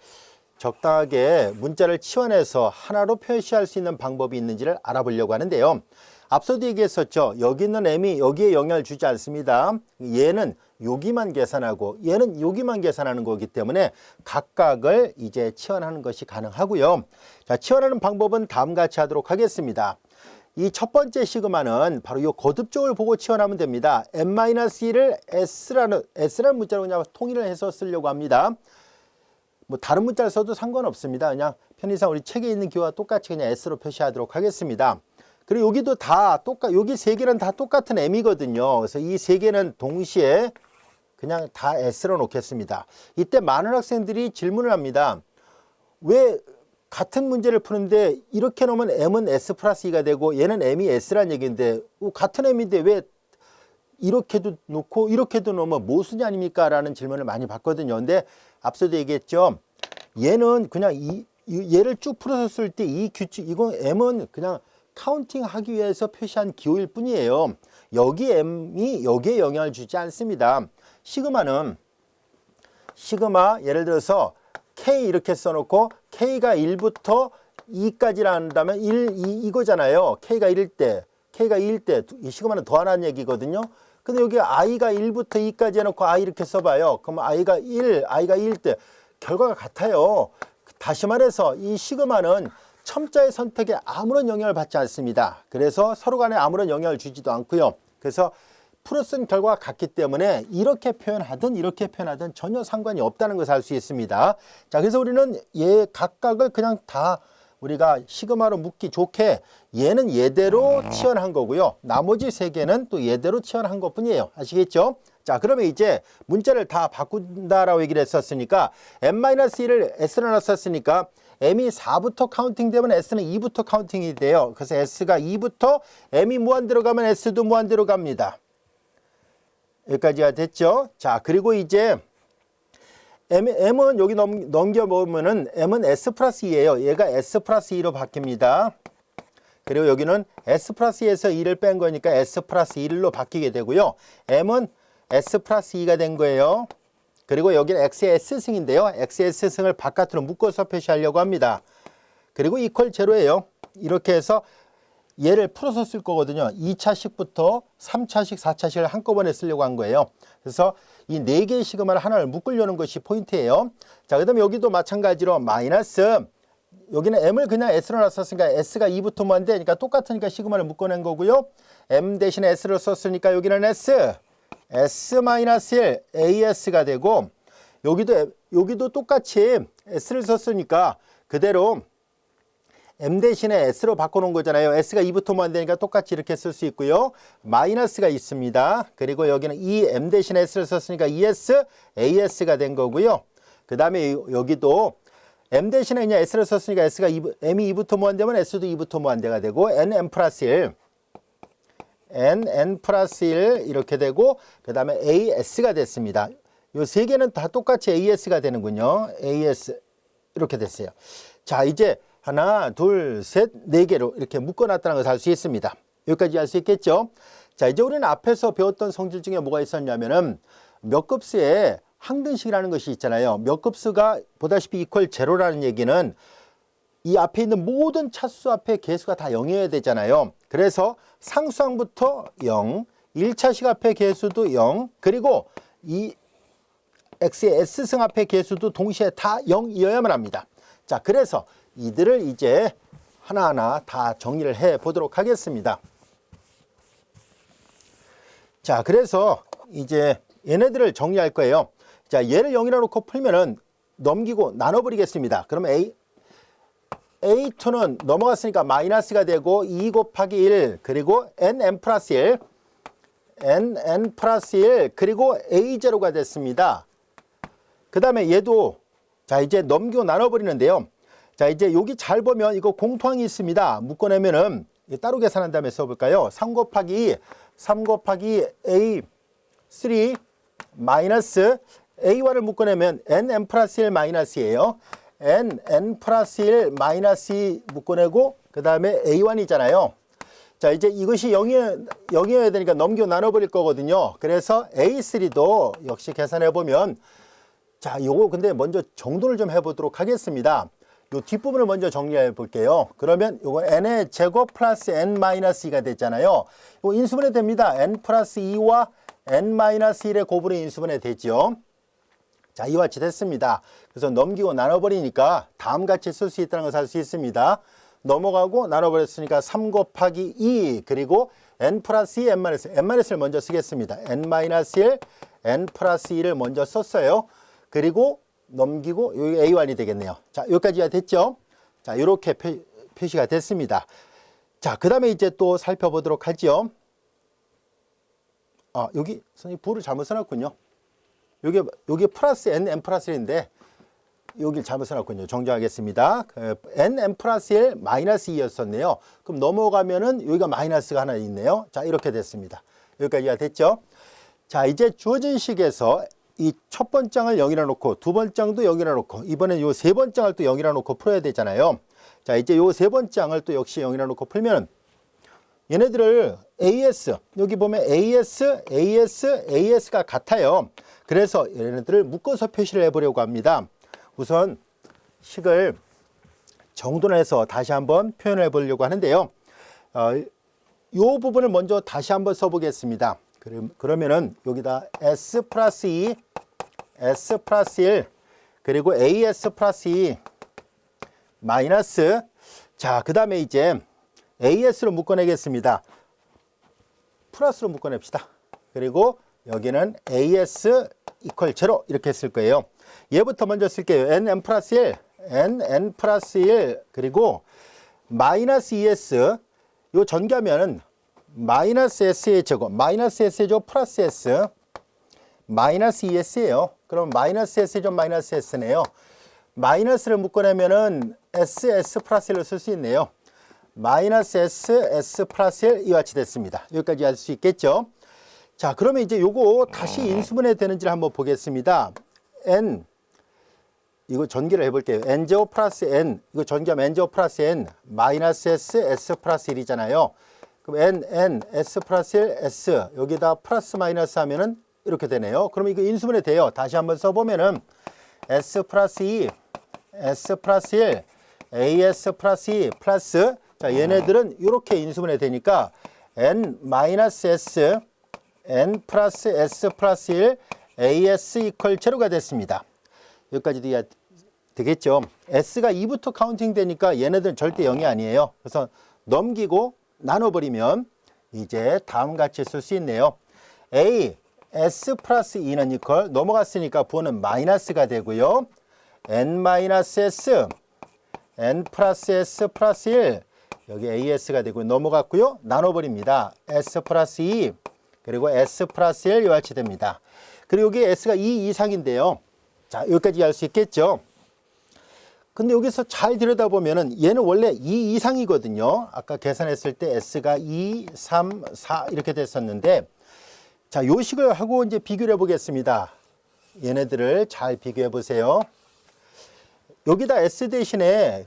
적당하게 문자를 치환해서 하나로 표시할 수 있는 방법이 있는지를 알아보려고 하는데요. 앞서도 얘기했었죠. 여기 있는 m이 여기에 영향을 주지 않습니다. 얘는 여기만 계산하고 얘는 여기만 계산하는 거기 때문에 각각을 이제 치환하는 것이 가능하고요. 자, 치환하는 방법은 다음과 같이 하도록 하겠습니다. 이 첫 번째 시그마는 바로 이 거듭적을 보고 치환하면 됩니다. n-1을 s라는 문자로 그냥 통일을 해서 쓰려고 합니다. 뭐 다른 문자를 써도 상관없습니다. 그냥 편의상 우리 책에 있는 기호와 똑같이 그냥 s로 표시하도록 하겠습니다. 그리고 여기도 여기 세 개는 다 똑같은 m이거든요. 그래서 이 세 개는 동시에 그냥 다 s로 놓겠습니다. 이때 많은 학생들이 질문을 합니다. 왜 같은 문제를 푸는데 이렇게 놓으면 m은 s 플러스 2가 되고 얘는 m이 s란 얘기인데 같은 m인데 왜 이렇게도 놓고 이렇게도 놓으면 모순이 아닙니까? 라는 질문을 많이 받거든요. 근데 앞서도 얘기했죠. 얘는 그냥 얘를 쭉 풀어서 때 이 규칙, 이건 m은 그냥 카운팅 하기 위해서 표시한 기호일 뿐이에요. 여기 m이 여기에 영향을 주지 않습니다. 시그마 예를 들어서 K 이렇게 써놓고 K가 1부터 2까지라 한다면 2이거잖아요. K가 1일 때, K가 2일 때 이 시그마는 더하라는 얘기거든요. 근데 여기 I가 1부터 2까지 해놓고 I 이렇게 써봐요. 그럼 I가 2일 때 결과가 같아요. 다시 말해서 이 시그마는 첨자의 선택에 아무런 영향을 받지 않습니다. 그래서 서로 간에 아무런 영향을 주지도 않고요. 그래서 풀어 쓴 결과가 같기 때문에 이렇게 표현하든 이렇게 표현하든 전혀 상관이 없다는 것을 알 수 있습니다. 자, 그래서 우리는 얘 각각을 그냥 다 우리가 시그마로 묶기 좋게 얘는 얘대로 치환한 거고요. 나머지 세 개는 또 얘대로 치환한 것뿐이에요. 아시겠죠? 자, 그러면 이제 문자를 다 바꾼다라고 얘기를 했었으니까 n-1을 s로 놨었으니까 m이 4부터 카운팅 되면 s는 2부터 카운팅이 돼요. 그래서 s가 2부터 m이 무한대로 가면 s도 무한대로 갑니다. 여기까지가 됐죠? 자, 그리고 이제 m은 여기 넘겨보면은 m은 s 플러스 2예요. 얘가 s 플러스 2로 바뀝니다. 그리고 여기는 s 플러스 2에서 2를 뺀 거니까 s 플러스 1로 바뀌게 되고요. m은 s 플러스 2가 된 거예요. 그리고 여기는 x의 s승인데요. x의 s승을 바깥으로 묶어서 표시하려고 합니다. 그리고 이퀄 제로예요. 이렇게 해서 얘를 풀어서 쓸 거거든요. 2차식부터 3차식, 4차식을 한꺼번에 쓰려고 한 거예요. 그래서 이 4개의 시그마를 하나를 묶으려는 것이 포인트예요. 자, 그 다음에 여기도 마찬가지로 마이너스, 여기는 m을 그냥 s로 놨었으니까 s가 2부터 무한대, 그러니까 똑같으니까 시그마를 묶어낸 거고요. m 대신에 s를 썼으니까 여기는 s-1 as가 되고, 여기도 똑같이 s를 썼으니까 그대로 m 대신에 s로 바꿔놓은 거잖아요. s가 2부터 무한대니까 똑같이 이렇게 쓸 수 있고요. 마이너스가 있습니다. 그리고 여기는 이 m 대신에 s를 썼으니까 es, as가 된 거고요. 그 다음에 여기도 m 대신에 그냥 s를 썼으니까 m이 2부터 무한대면 s도 2부터 무한대가 되고 n 플러스 1 이렇게 되고 그 다음에 as가 됐습니다. 이 세 개는 다 똑같이 as가 되는군요. as 이렇게 됐어요. 자, 이제 하나, 둘, 셋, 네 개로 이렇게 묶어놨다는 것을 알 수 있습니다. 여기까지 알 수 있겠죠? 자, 이제 우리는 앞에서 배웠던 성질 중에 뭐가 있었냐면은 몇 급수에 항등식이라는 것이 있잖아요. 몇 급수가 보다시피 이퀄 제로라는 얘기는 이 앞에 있는 모든 차수 앞에 개수가 다 0이어야 되잖아요. 그래서 상수항부터 0, 1차식 앞에 개수도 0, 그리고 이 x의 s승 앞에 개수도 동시에 다 0이어야만 합니다. 자, 그래서 이들을 이제 하나하나 다 정리를 해 보도록 하겠습니다. 자, 그래서 이제 얘네들을 정리할 거예요. 자, 얘를 0이라 놓고 풀면은 넘기고 나눠버리겠습니다. 그러면 A2는 넘어갔으니까 마이너스가 되고 2 곱하기 1 그리고 n 플러스 1 n 플러스 1 그리고 A0가 됐습니다. 그 다음에 얘도 자, 이제 넘기고 나눠버리는데요. 자, 이제 여기 잘 보면 이거 공통항이 있습니다. 묶어내면은 따로 계산한 다음에 써볼까요? 3 곱하기 A3 마이너스 A1을 묶어내면 n 플러스 1 마이너스예요. n 플러스 1 마이너스 2 묶어내고 그 다음에 A1이잖아요. 자, 이제 이것이 0이어야 되니까 넘겨 나눠버릴 거거든요. 그래서 A3도 역시 계산해보면 자, 요거 근데 먼저 정돈을 좀 해보도록 하겠습니다. 요 뒷부분을 먼저 정리해 볼게요. 그러면 요거 n의 제곱 플러스 n-2가 됐잖아요. 요 인수분해 됩니다. n 플러스 2와 n-1의 곱으로 인수분해 되죠. 자, 이와 같이 됐습니다. 그래서 넘기고 나눠버리니까 다음 같이 쓸 수 있다는 것을 알 수 있습니다. 넘어가고 나눠버렸으니까 3 곱하기 2 그리고 n 플러스 2 n-1을 먼저 쓰겠습니다. n-1 n 플러스 2를 먼저 썼어요. 그리고 넘기고 여기 A1이 되겠네요. 자, 여기까지가 됐죠? 자, 이렇게 표시가 됐습니다. 자, 그 다음에 이제 또 살펴보도록 하죠. 아, 여기 선생님 부를 잘못 써놨군요. 여기 플러스 n 플러스 1인데 여기 잘못 써놨군요. 정정하겠습니다. n 플러스 1 마이너스 2였었네요. 그럼 넘어가면은 여기가 마이너스가 하나 있네요. 자, 이렇게 됐습니다. 여기까지가 됐죠? 자, 이제 주어진 식에서 이 첫 번장을 0이라 놓고 두 번장도 0이라 놓고 이번엔 요 세 번장을 또 0이라 놓고 풀어야 되잖아요. 자, 이제 요 세 번장을 또 역시 0이라 놓고 풀면 얘네들을 AS, 여기 보면 AS가 같아요. 그래서 얘네들을 묶어서 표시를 해보려고 합니다. 우선 식을 정돈해서 다시 한번 표현해 보려고 하는데요. 요 부분을 먼저 다시 한번 써보겠습니다. 그러면은 여기다 S 플러스 2, S 플러스 1, 그리고 AS 플러스 2, 마이너스, 자, 그 다음에 이제 AS로 묶어내겠습니다. 플러스로 묶어냅시다. 그리고 여기는 AS 이퀄 0 이렇게 쓸 거예요. 얘부터 먼저 쓸게요. n 플러스 1, n 플러스 1, 그리고 마이너스 ES, 요 전개하면은 마이너스 S의 제곱, 마이너스 S의 제곱 플러스 S, 마이너스 ES예요. 그럼 마이너스 S의 제곱 마이너스 S네요. 마이너스를 묶어내면은 S 플러스 1을 쓸 수 있네요. 마이너스 S 플러스 1 이와 같이 됐습니다. 여기까지 할 수 있겠죠? 자, 그러면 이제 요거 다시 인수분해 되는지를 한번 보겠습니다. n, 이거 전개를 해볼게요. n제곱 플러스 n, 이거 전개하면 n제곱 플러스 n, 마이너스 S 플러스 1이잖아요. 그럼 n, S 플러스 1, S, 여기다 플러스 마이너스 하면은 이렇게 되네요. 그러면 이거 인수분해 돼요. 다시 한번 써보면은 S 플러스 2, S 플러스 1, AS 플러스 2, 플러스, 자, 얘네들은 이렇게 인수분해 되니까 n 마이너스 S, n 플러스 S 플러스 1, AS 이퀄 0가 됐습니다. 여기까지도 되겠죠. S가 2부터 카운팅 되니까 얘네들은 절대 0이 아니에요. 그래서 넘기고 나눠버리면 이제 다음 같이 쓸 수 있네요. A, S 플러스 2는 이퀄, 넘어갔으니까 부호는 마이너스가 되고요. n 마이너스 S, n 플러스 S 플러스 1, 여기 AS가 되고 넘어갔고요. 나눠버립니다. S 플러스 2, 그리고 S 플러스 1 이와 같이 됩니다. 그리고 여기 S가 2 이상인데요. 자, 여기까지 할 수 있겠죠. 근데 여기서 잘 들여다보면은 얘는 원래 2 이상이거든요. 아까 계산했을 때 S가 2, 3, 4 이렇게 됐었는데, 자, 요 식을 하고 이제 비교를 해보겠습니다. 얘네들을 잘 비교해 보세요. 여기다 S 대신에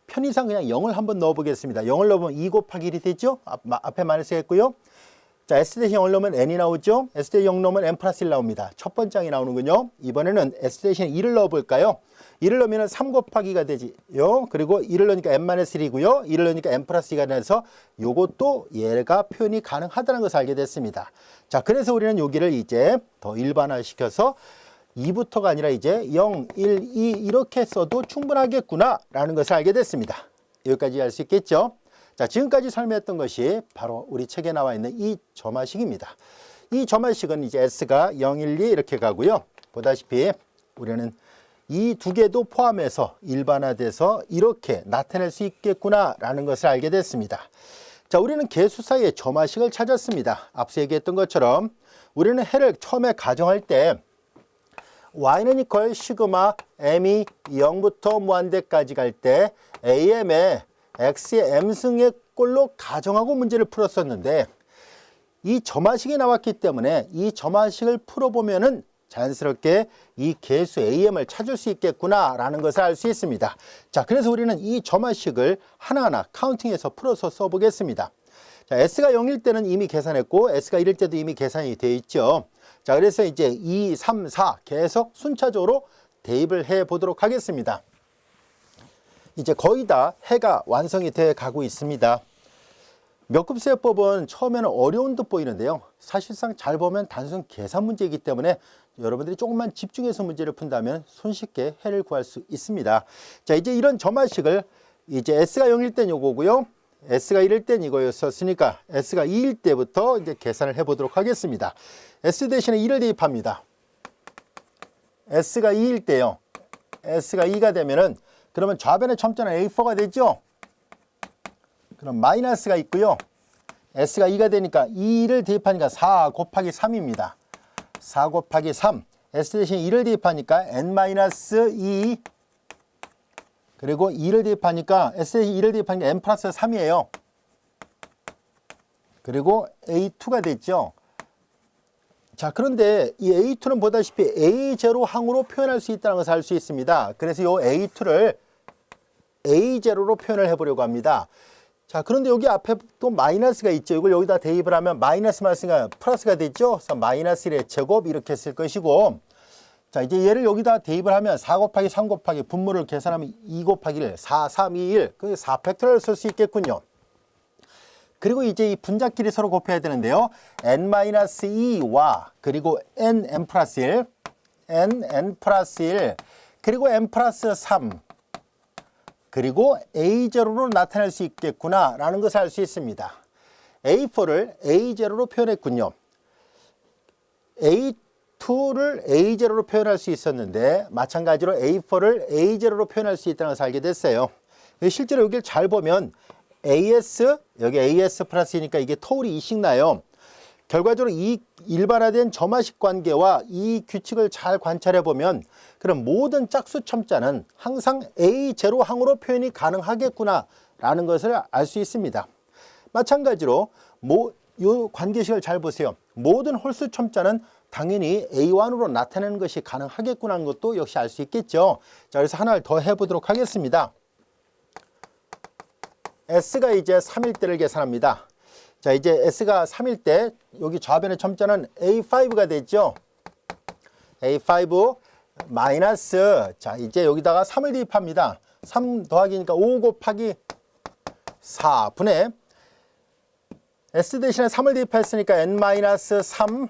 편의상 그냥 0을 한번 넣어 보겠습니다. 0을 넣으면 2 곱하기 1이 되죠? 앞에 마이너스가 있고요. 자, S 대신 0을 넣으면 n이 나오죠? S 대신 0 넣으면 n 플러스 1 나옵니다. 첫 번장이 나오는군요. 이번에는 S 대신 2를 넣어 볼까요? 2를 넣으면 3 곱하기가 되지요. 그리고 2를 넣으니까 n-1이고요. 2를 넣으니까 n 플러스 2가 돼서 요것도 얘가 표현이 가능하다는 것을 알게 됐습니다. 자, 그래서 우리는 여기를 이제 더 일반화시켜서 2부터가 아니라 이제 0, 1, 2 이렇게 써도 충분하겠구나 라는 것을 알게 됐습니다. 여기까지 할 수 있겠죠? 자, 지금까지 설명했던 것이 바로 우리 책에 나와 있는 이 점화식입니다. 이 점화식은 이제 S가 0, 1, 2 이렇게 가고요. 보다시피 우리는 이 두 개도 포함해서 일반화돼서 이렇게 나타낼 수 있겠구나 라는 것을 알게 됐습니다. 자, 우리는 개수 사이의 점화식을 찾았습니다. 앞서 얘기했던 것처럼 우리는 해를 처음에 가정할 때 y는 이퀄 시그마 m이 0부터 무한대까지 갈 때 am의 x의 m승의 꼴로 가정하고 문제를 풀었었는데, 이 점화식이 나왔기 때문에 이 점화식을 풀어보면은 자연스럽게 이 개수 am을 찾을 수 있겠구나 라는 것을 알 수 있습니다. 자, 그래서 우리는 이 점화식을 하나하나 카운팅해서 풀어서 써보겠습니다. 자, s가 0일 때는 이미 계산했고 s가 1일 때도 이미 계산이 되어 있죠. 자, 그래서 이제 2, 3, 4 계속 순차적으로 대입을 해 보도록 하겠습니다. 이제 거의 다 해가 완성이 돼 가고 있습니다. 몇급세법은 처음에는 어려운 듯 보이는데요. 사실상 잘 보면 단순 계산 문제이기 때문에 여러분들이 조금만 집중해서 문제를 푼다면 손쉽게 해를 구할 수 있습니다. 자, 이제 이런 점화식을 이제 S가 0일 땐 요거고요. S가 1일 땐 이거였었으니까 S가 2일 때부터 이제 계산을 해 보도록 하겠습니다. S 대신에 2를 대입합니다. S가 2일 때요. S가 2가 되면은 그러면 좌변의 첨자는 A4가 되죠. 그럼 마이너스가 있고요. S가 2가 되니까 2를 대입하니까 4 곱하기 3입니다. 4 곱하기 3. S 대신 2를 대입하니까 N-2 그리고 2를 대입하니까 S 대신 2를 대입하니까 N 플러스 3이에요. 그리고 A2가 됐죠. 자, 그런데 이 A2는 보다시피 A0항으로 표현할 수 있다는 것을 알 수 있습니다. 그래서 이 A2를 A0로 표현을 해보려고 합니다. 자, 그런데 여기 앞에 또 마이너스가 있죠. 이걸 여기다 대입을 하면 마이너스가 플러스가 됐죠. 그래서 마이너스 1의 제곱 이렇게 쓸 것이고, 자, 이제 얘를 여기다 대입을 하면 4 곱하기 3 곱하기 분모를 계산하면 2 곱하기 1, 4, 3, 2, 1. 그 4팩토리얼을 쓸 수 있겠군요. 그리고 이제 이 분자끼리 서로 곱해야 되는데요. n-2와 그리고 n 플러스 1, n 플러스 1, 그리고 n 플러스 3. 그리고 A0로 나타낼 수 있겠구나 라는 것을 알 수 있습니다. A4를 A0로 표현했군요. A2를 A0로 표현할 수 있었는데 마찬가지로 A4를 A0로 표현할 수 있다는 것을 알게 됐어요. 실제로 여기를 잘 보면 AS, 여기 AS 플러스이니까 이게 터울이 2씩 나요. 결과적으로 이 일반화된 점화식 관계와 이 규칙을 잘 관찰해 보면 그럼 모든 짝수 첨자는 항상 A0항으로 표현이 가능하겠구나 라는 것을 알 수 있습니다. 마찬가지로 이 관계식을 잘 보세요. 모든 홀수 첨자는 당연히 A1으로 나타내는 것이 가능하겠구나 하는 것도 역시 알 수 있겠죠. 자, 그래서 하나를 더 해보도록 하겠습니다. S가 이제 3일 때를 계산합니다. 자, 이제 S가 3일 때 여기 좌변의 첨자는 A5가 됐죠. A5 마이너스, 자, 이제 여기다가 3을 대입합니다. 3 더하기니까 5 곱하기 4분의 S 대신에 3을 대입했으니까 N-3,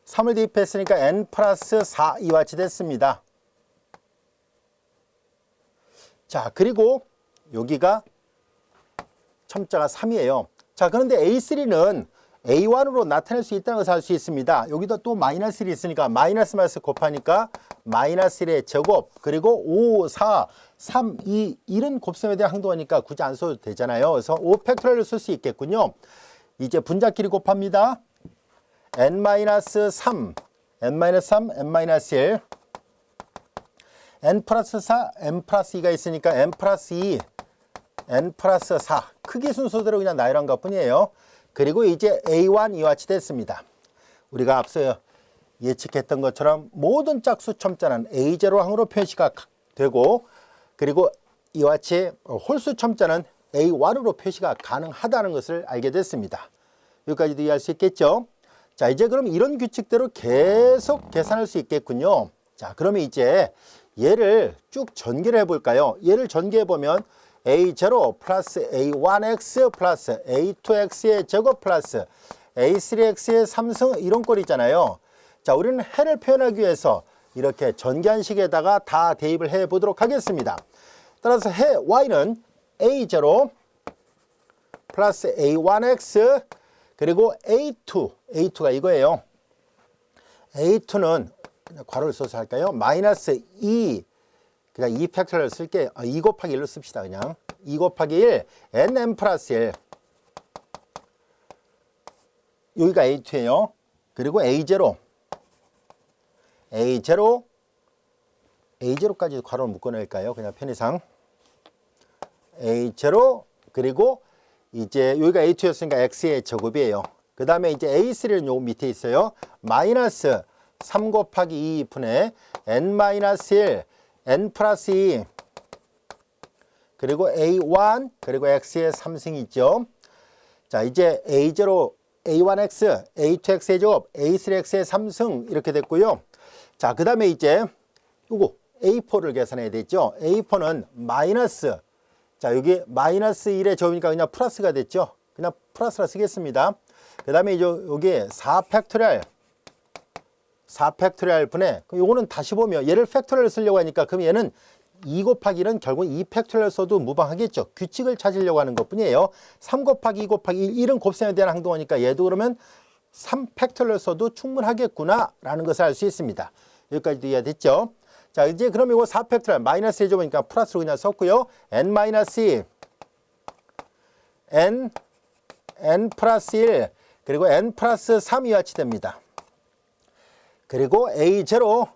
3을 대입했으니까 N 플러스 4 이와 같이 됐습니다. 자, 그리고 여기가 첨자가 3이에요. 자, 그런데 A3는 A1으로 나타낼 수 있다는 것을 알 수 있습니다. 여기다 또 마이너스 1이 있으니까 마이너스 곱하니까 마이너스 1의 제곱, 그리고 5, 4, 3, 2, 1은 곱셈에 대한 항도하니까 굳이 안 써도 되잖아요. 그래서 5팩토리얼을 쓸 수 있겠군요. 이제 분자끼리 곱합니다. N-3, N-3, N-1, N 플러스 4, N 플러스 2가 있으니까 N 플러스 2, N 플러스 4. 크기 순서대로 그냥 나열한 것 뿐이에요. 그리고 이제 A1 이와 같이 됐습니다. 우리가 앞서 예측했던 것처럼 모든 짝수 첨자는 A0항으로 표시가 되고, 그리고 이와 같이 홀수 첨자는 A1으로 표시가 가능하다는 것을 알게 됐습니다. 여기까지도 이해할 수 있겠죠? 자, 이제 그럼 이런 규칙대로 계속 계산할 수 있겠군요. 자, 그러면 이제 얘를 쭉 전개를 해볼까요? 얘를 전개해보면 A0 플러스 A1X 플러스 A2X의 제곱 플러스 A3X의 3승 이런 꼴이잖아요. 자, 우리는 해를 표현하기 위해서 이렇게 전개한 식에다가 다 대입을 해 보도록 하겠습니다. 따라서 해 Y는 A0 플러스 A1X 그리고 A2가 이거예요. A2는 괄호를 써서 할까요? 마이너스 2, 그냥 2 팩토리얼 쓸게요. 2 곱하기 1로 씁시다. 그냥 2 곱하기 1 NM 플러스 1 여기가 A2예요. 그리고 A0 A0까지 괄호를 묶어낼까요? 그냥 편의상 A0 그리고 이제 여기가 A2였으니까 X의 제곱이에요. 그 다음에 이제 A3는 요 밑에 있어요. 마이너스 3 곱하기 2분의 N-1 N 플러스 2 그리고 A1 그리고 X의 3승 있죠. 자, 이제 A0 A1x, A2x의 제곱, A3x의 3승 이렇게 됐고요. 자, 그 다음에 이제 요거 A4를 계산해야 되죠. A4는 마이너스, 자, 여기 마이너스 1의 제곱이니까 그냥 플러스가 됐죠. 그냥 플러스라 쓰겠습니다. 그 다음에 이제 여기 4 팩토리얼 분의, 요거는 다시 보면 얘를 팩토리얼 쓰려고 하니까 그럼 얘는 2 곱하기 1은 결국 2 팩토리얼 써도 무방하겠죠. 규칙을 찾으려고 하는 것 뿐이에요. 3 곱하기 2 곱하기 1은 곱셈에 대한 항동하니까 얘도 그러면 3 팩토리얼 써도 충분하겠구나 라는 것을 알 수 있습니다. 여기까지도 이해됐죠? 자, 이제 그럼 이거 4 팩토리얼 마이너스 해줘보니까 플러스로 그냥 썼고요. n 마이너스 2, n 플러스 1, 그리고 n 플러스 3이 같이 됩니다. 그리고 A0,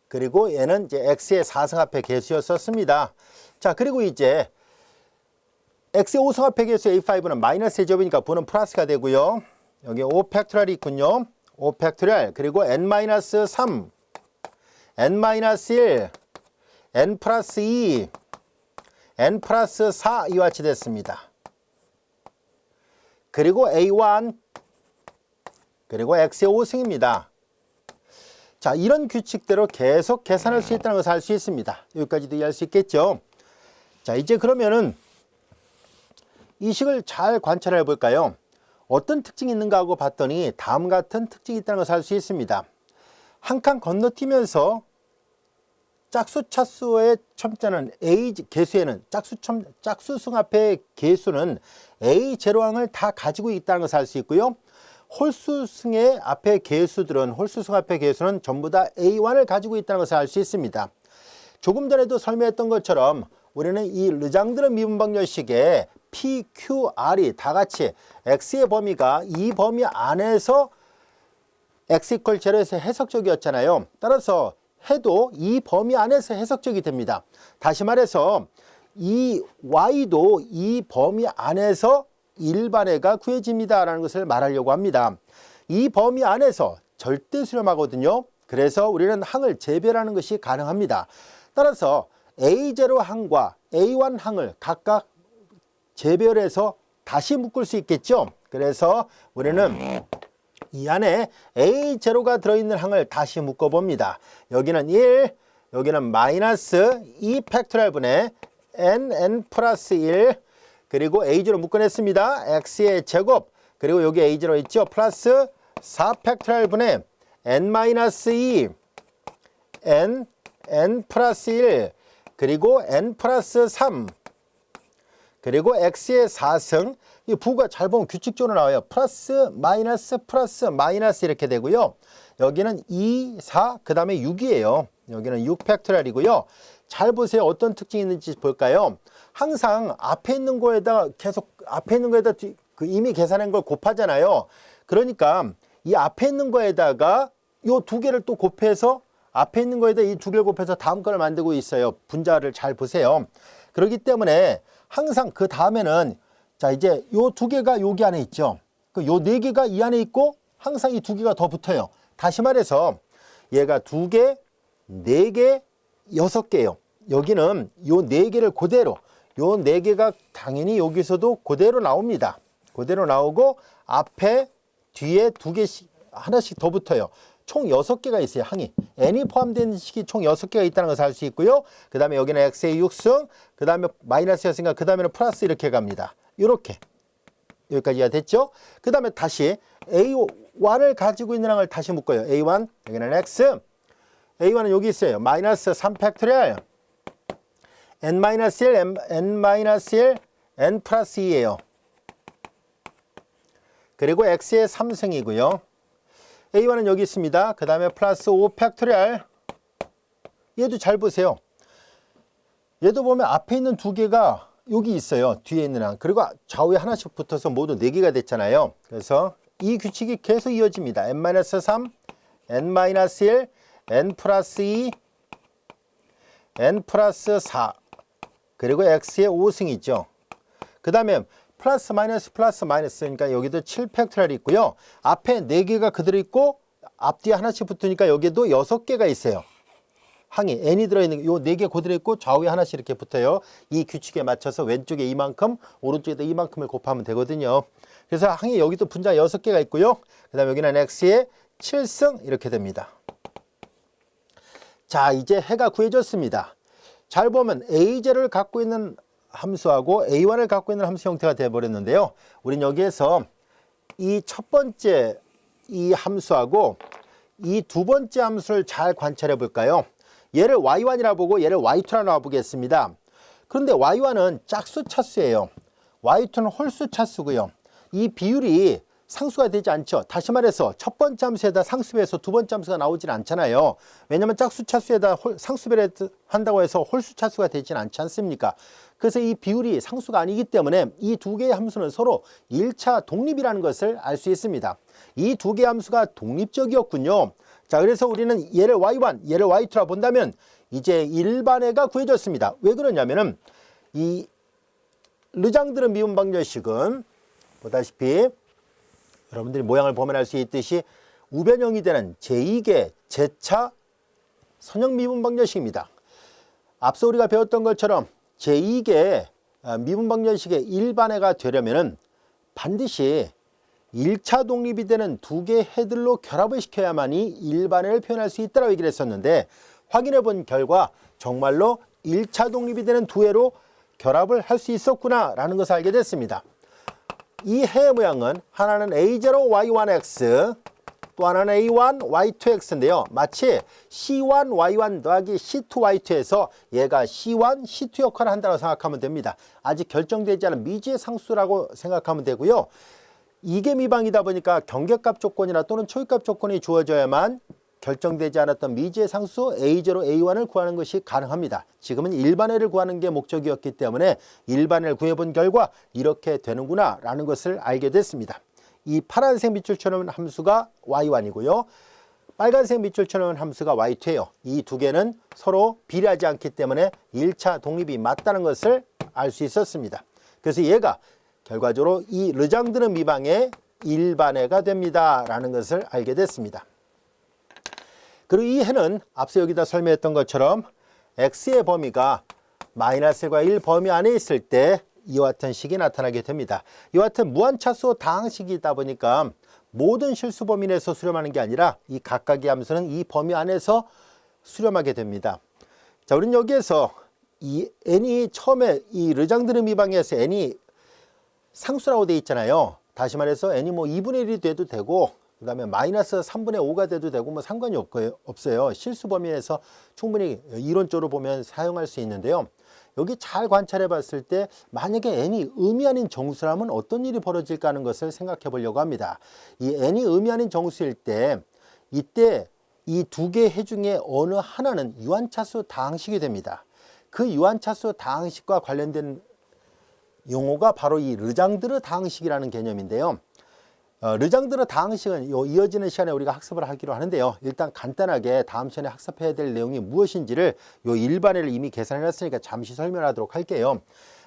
그리고 얘는 이제 x의 4승합의 개수였었습니다. 자, 그리고 이제 x의 5승합의 개수 A5는 마이너스 제곱이니까 부는 플러스가 되고요. 여기 5 팩토리얼이 있군요. 5 팩토리얼, 그리고 n 마이너스 3, n 마이너스 1, n 플러스 2, n 플러스 4 이와 같이 됐습니다. 그리고 A1, 그리고 x의 5승입니다. 자, 이런 규칙대로 계속 계산할 수 있다는 것을 알 수 있습니다. 여기까지도 이해할 수 있겠죠? 자, 이제 그러면은 이 식을 잘 관찰해 볼까요? 어떤 특징이 있는가 하고 봤더니 다음 같은 특징이 있다는 것을 알 수 있습니다. 한 칸 건너뛰면서 짝수차수의 첨자는 A 개수에는 짝수승합의 개수는 A0항을 다 가지고 있다는 것을 알 수 있고요. 홀수승의 앞의 개수들은 홀수승 앞의 개수는 전부 다 A1을 가지고 있다는 것을 알 수 있습니다. 조금 전에도 설명했던 것처럼 우리는 이 르장드르 미분방정식의 P, Q, R이 다 같이 X의 범위가 이 범위 안에서 X = 0에서 해석적이었잖아요. 따라서 해도 이 범위 안에서 해석적이 됩니다. 다시 말해서 이 Y도 이 범위 안에서 일반해가 구해집니다 라는 것을 말하려고 합니다. 이 범위 안에서 절대 수렴하거든요. 그래서 우리는 항을 재별하는 것이 가능합니다. 따라서 A0 항과 A1 항을 각각 재별해서 다시 묶을 수 있겠죠. 그래서 우리는 이 안에 A0가 들어있는 항을 다시 묶어봅니다. 여기는 1, 여기는 마이너스 2 팩토리얼 분의 n 플러스 1, 그리고 A0 묶어냈습니다. x의 제곱, 그리고 여기 A0 있죠. 플러스 4 팩토리얼 분의 n-2, n 플러스 1, 그리고 n 플러스 3, 그리고 x의 4승, 이 부가 잘 보면 규칙적으로 나와요. 플러스 마이너스 이렇게 되고요. 여기는 2, 4, 그 다음에 6이에요. 여기는 6 팩토리얼이고요. 잘 보세요. 어떤 특징이 있는지 볼까요? 항상 앞에 있는 거에다가 이미 계산한 걸 곱하잖아요. 그러니까 이 앞에 있는 거에다가 요 두 개를 또 곱해서 앞에 있는 거에다 이 두 개를 곱해서 다음 거를 만들고 있어요. 분자를 잘 보세요. 그렇기 때문에 항상 그 다음에는 자 이제 요 두 개가 여기 안에 있죠. 요 네 개가 이 안에 있고 항상 이 두 개가 더 붙어요. 다시 말해서 얘가 두 개, 네 개, 6개예요. 여기는 요 네 개를 그대로 요 네 개가 당연히 여기서도 그대로 나옵니다. 그대로 나오고 앞에 뒤에 두 개씩 하나씩 더 붙어요. 총 6개가 있어요. 항이. n이 포함된 식이 총 6개가 있다는 것을 알 수 있고요. 그 다음에 여기는 x의 6승, 그 다음에 마이너스였으니까 그 다음에는 플러스 이렇게 갑니다. 이렇게. 여기까지 이해됐죠? 그 다음에 다시 A1을 가지고 있는 항을 다시 묶어요. A1, 여기는 x. A1은 여기 있어요. 마이너스 3 팩토리얼. n-1, n-1, n 플러스 2예요. 그리고 x의 3승이고요. A1은 여기 있습니다. 그 다음에 플러스 5 팩토리얼. 얘도 잘 보세요. 얘도 보면 앞에 있는 두 개가 여기 있어요. 뒤에 있는 항. 그리고 좌우에 하나씩 붙어서 모두 4개가 됐잖아요. 그래서 이 규칙이 계속 이어집니다. n-3, n-1, n 플러스 2, n 플러스 4. 그리고 x의 5승이죠. 그 다음에 플러스 마이너스 그러니까 여기도 7 팩토리얼이 있고요. 앞에 4개가 그대로 있고 앞뒤에 하나씩 붙으니까 여기도 6개가 있어요. 항이 n이 들어있는 요 4개 고드려 있고 좌우에 하나씩 이렇게 붙어요. 이 규칙에 맞춰서 왼쪽에 이만큼, 오른쪽에도 이만큼을 곱하면 되거든요. 그래서 항이 여기도 분자 6개가 있고요. 그 다음에 여기는 x의 7승 이렇게 됩니다. 자, 이제 해가 구해졌습니다. 잘 보면 a0를 갖고 있는 함수하고 a1을 갖고 있는 함수 형태가 되어버렸는데요. 우린 여기에서 이 첫 번째 이 함수하고 이 두 번째 함수를 잘 관찰해 볼까요? 얘를 y1이라 보고 얘를 y2라 놔보겠습니다. 그런데 y1은 짝수 차수예요. y2는 홀수 차수고요. 이 비율이 상수가 되지 않죠. 다시 말해서 첫 번째 함수에다 상수배해서 두 번째 함수가 나오질 않잖아요. 왜냐하면 짝수 차수에다 상수배를 한다고 해서 홀수 차수가 되진 않지 않습니까? 그래서 이 비율이 상수가 아니기 때문에 이 두 개의 함수는 서로 1차 독립이라는 것을 알 수 있습니다. 이 두 개의 함수가 독립적이었군요. 자, 그래서 우리는 얘를 y1, 얘를 y2라 본다면 이제 일반해가 구해졌습니다. 왜 그러냐면은 이 르장드르 미분 방정식은 보다시피 여러분들이 모양을 보면 알 수 있듯이 우변형이 되는 제2계 제차 선형 미분 방정식입니다. 앞서 우리가 배웠던 것처럼 제2계 미분 방정식의 일반해가 되려면은 반드시 1차 독립이 되는 두 개의 해들로 결합을 시켜야만이 일반해를 표현할 수 있다고 얘기를 했었는데 확인해 본 결과 정말로 1차 독립이 되는 두 해로 결합을 할 수 있었구나 라는 것을 알게 됐습니다. 이 해 모양은 하나는 A0Y1X 또 하나는 A1 Y2X인데요. 마치 C1 Y1 더하기 C2 Y2에서 얘가 C1 C2 역할을 한다고 생각하면 됩니다. 아직 결정되지 않은 미지의 상수라고 생각하면 되고요. 이계 미방이다 보니까 경계값 조건이나 또는 초이값 조건이 주어져야만 결정되지 않았던 미지의 상수 A0, A1을 구하는 것이 가능합니다. 지금은 일반해를 구하는 게 목적이었기 때문에 일반해를 구해본 결과 이렇게 되는구나 라는 것을 알게 됐습니다. 이 파란색 밑줄처럼 함수가 Y1이고요. 빨간색 밑줄처럼 함수가 Y2예요. 이 두 개는 서로 비례하지 않기 때문에 1차 독립이 맞다는 것을 알 수 있었습니다. 그래서 얘가 결과적으로 이 르장드르 미방의 일반해가 됩니다 라는 것을 알게 됐습니다. 그리고 이 해는 앞서 여기다 설명했던 것처럼 x의 범위가 -1과 1 범위 안에 있을 때 이와 같은 식이 나타나게 됩니다. 이와 같은 무한차수 다항식이다 보니까 모든 실수 범위 내에서 수렴하는 게 아니라 이 각각의 함수는 이 범위 안에서 수렴하게 됩니다. 자, 우리는 여기에서 이 n이 처음에 이 르장드르 미방에서 n이 상수라고 되어 있잖아요. 다시 말해서 n이 뭐 2분의 1이 돼도 되고 그 다음에 -3분의 5가 돼도 되고 뭐 상관이 없어요. 실수 범위에서 충분히 이론적으로 보면 사용할 수 있는데요. 여기 잘 관찰해 봤을 때 만약에 n이 의미 아닌 정수라면 어떤 일이 벌어질까 하는 것을 생각해 보려고 합니다. 이 n이 의미 아닌 정수일 때 이때 이 두 개의 해 중에 어느 하나는 유한차수 다항식이 됩니다. 그 유한차수 다항식과 관련된 용어가 바로 이 르장드르 다항식이라는 개념인데요. 르장드르 다항식은 이어지는 시간에 우리가 학습을 하기로 하는데요. 일단 간단하게 다음 시간에 학습해야 될 내용이 무엇인지를 일반해를 이미 계산해 놨으니까 잠시 설명하도록 할게요.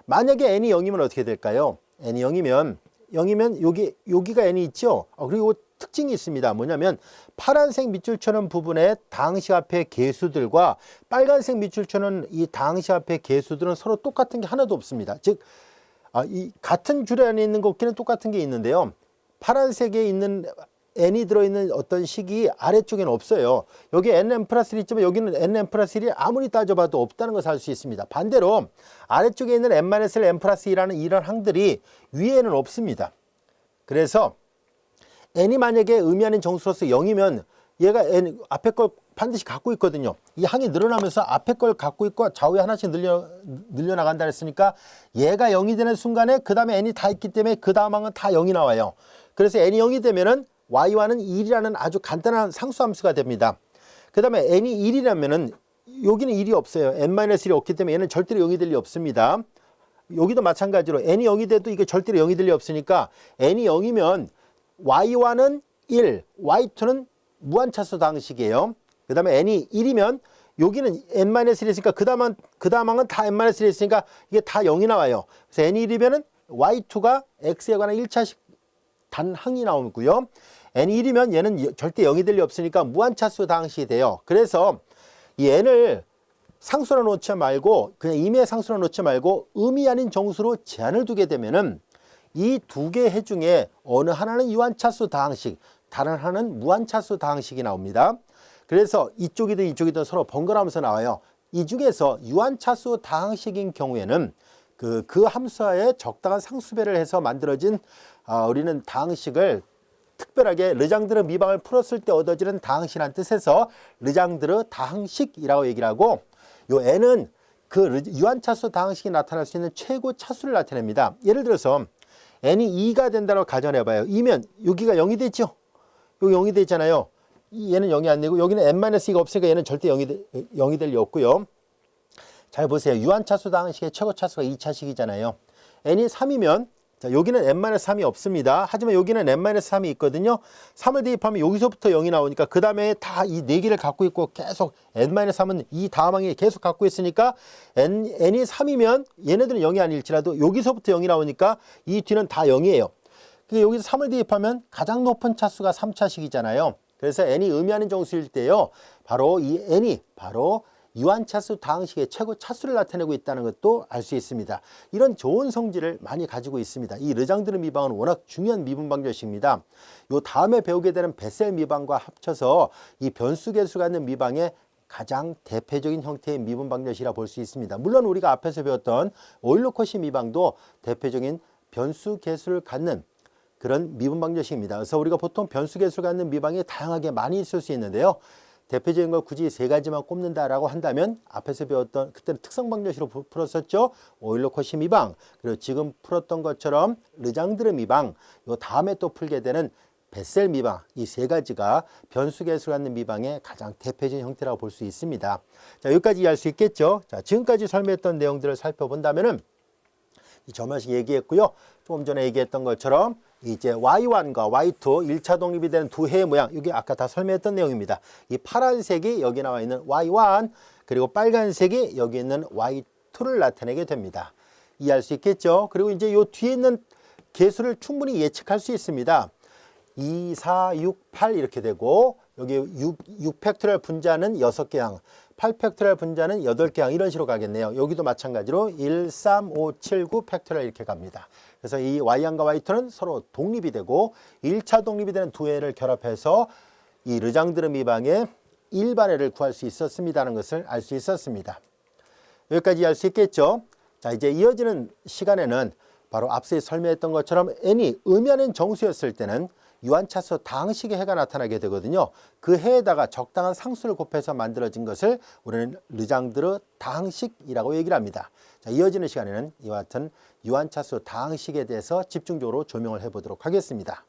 만약에 n이 0이면 어떻게 될까요? n이 0이면 여기가 n이 있죠. 그리고 특징이 있습니다. 뭐냐면 파란색 밑줄처럼 부분의 다항식 앞에 개수들과 빨간색 밑줄처럼 이 다항식 앞에 개수들은 서로 똑같은 게 하나도 없습니다. 즉 이 같은 줄 안에 있는 것끼리는 똑같은 게 있는데요. 파란색에 있는 n이 들어있는 어떤 식이 아래쪽에는 없어요. 여기 nm+1 있지만 여기는 nm+1이 아무리 따져봐도 없다는 것을 알 수 있습니다. 반대로 아래쪽에 있는 n-1, n+2라는 이런 항들이 위에는 없습니다. 그래서 n이 만약에 의미하는 정수로서 0이면 얘가 n 앞에 걸 반드시 갖고 있거든요. 이 항이 늘어나면서 앞에 걸 갖고 있고 좌우에 하나씩 늘려나간다 했으니까 얘가 0이 되는 순간에 그 다음에 n이 다 있기 때문에 그 다음 항은 다 0이 나와요. 그래서 n이 0이 되면은 y1은 1이라는 아주 간단한 상수함수가 됩니다. 그 다음에 n이 1이라면은 여기는 1이 없어요. n-1이 없기 때문에 얘는 절대로 0이 될 리 없습니다. 여기도 마찬가지로 n이 0이 돼도 이게 절대로 0이 될 리 없으니까 n이 0이면 y1은 1, y2는 무한차수 다항식이에요. 그 다음에 n이 1이면 여기는 n-1이 있으니까 그 다음 항은 다 n-1이 있으니까 이게 다 0이 나와요. 그래서 n이 1이면은 y2가 x에 관한 1차식 단항이 나오고요. n이 1이면 얘는 절대 0이 될 리 없으니까 무한차수 다항식이 돼요. 그래서 이 n을 상수로 놓지 말고 그냥 임의의 상수로 놓지 말고 의미 아닌 정수로 제한을 두게 되면은 이 두 개 해 중에 어느 하나는 유한차수 다항식, 다른 하나는 무한차수 다항식이 나옵니다. 그래서 이쪽이든 이쪽이든 서로 번갈아가면서 나와요. 이 중에서 유한차수 다항식인 경우에는 그 함수와의 적당한 상수배를 해서 만들어진 우리는 다항식을 특별하게 르장드르 미방을 풀었을 때 얻어지는 다항식이라는 뜻에서 르장드르 다항식이라고 얘기를 하고, 요 n은 그 유한차수 다항식이 나타날 수 있는 최고 차수를 나타냅니다. 예를 들어서 n이 2가 된다고 가정해 봐요. 2면 여기가 0이 되죠. 여기 0이 되잖아요. 얘는 0이 안 되고 여기는 n-2가 없으니까 얘는 절대 0이 될 리 없고요. 잘 보세요. 유한차수 다항식의 최고 차수가 2차식이잖아요. n이 3이면 자, 여기는 n-3이 없습니다. 하지만 여기는 n-3이 있거든요. 3을 대입하면 여기서부터 0이 나오니까 그 다음에 다 이 4개를 갖고 있고 계속 n-3은 이 다음 항에 계속 갖고 있으니까 n이 3이면 얘네들은 0이 아닐지라도 여기서부터 0이 나오니까 이 뒤는 다 0이에요. 여기서 3을 대입하면 가장 높은 차수가 3차식이잖아요. 그래서 n이 의미하는 정수일 때요. 바로 이 n이 바로 유한차수 다항식의 최고 차수를 나타내고 있다는 것도 알 수 있습니다. 이런 좋은 성질을 많이 가지고 있습니다. 이 르장드르 미방은 워낙 중요한 미분 방정식입니다. 요 다음에 배우게 되는 베셀 미방과 합쳐서 이 변수 계수가 있는 미방의 가장 대표적인 형태의 미분 방정식이라 볼 수 있습니다. 물론 우리가 앞에서 배웠던 오일러-코시 미방도 대표적인 변수 계수를 갖는 그런 미분 방정식입니다. 그래서 우리가 보통 변수 계수를 갖는 미방이 다양하게 많이 있을 수 있는데요. 대표적인 걸 굳이 3가지만 꼽는다라고 한다면 앞에서 배웠던 그때는 특성 방정식으로 풀었었죠. 오일러-코시 미방, 그리고 지금 풀었던 것처럼 르장드르 미방, 요 다음에 또 풀게 되는 베셀 미방, 이 3가지가 변수 계수를 갖는 미방의 가장 대표적인 형태라고 볼 수 있습니다. 자, 여기까지 이해할 수 있겠죠. 자, 지금까지 설명했던 내용들을 살펴본다면은 저만씩 얘기했고요. 조금 전에 얘기했던 것처럼 이제 Y1과 Y2 1차 독립이 되는 두 해의 모양, 이게 아까 다 설명했던 내용입니다. 이 파란색이 여기 나와 있는 Y1, 그리고 빨간색이 여기 있는 Y2를 나타내게 됩니다. 이해할 수 있겠죠? 그리고 이제 요 뒤에 있는 개수를 충분히 예측할 수 있습니다. 2, 4, 6, 8 이렇게 되고 여기 6 팩토리얼 분자는 6개 항, 8 팩토리얼 분자는 8개 항, 이런 식으로 가겠네요. 여기도 마찬가지로 1, 3, 5, 7, 9 팩토리얼 이렇게 갑니다. 그래서 이 Y1과 Y2는 서로 독립이 되고 1차 독립이 되는 두 해를 결합해서 이 르장드르 미방의 일반해를 구할 수 있었습니다는 것을 알 수 있었습니다. 여기까지 알 수 있겠죠? 자, 이제 이어지는 시간에는 바로 앞서 설명했던 것처럼 n이 의미하는 정수였을 때는 유한차수 다항식의 해가 나타나게 되거든요. 그 해에다가 적당한 상수를 곱해서 만들어진 것을 우리는 르장드르 다항식이라고 얘기를 합니다. 자, 이어지는 시간에는 이와 같은 유한차수 다항식에 대해서 집중적으로 조명을 해보도록 하겠습니다.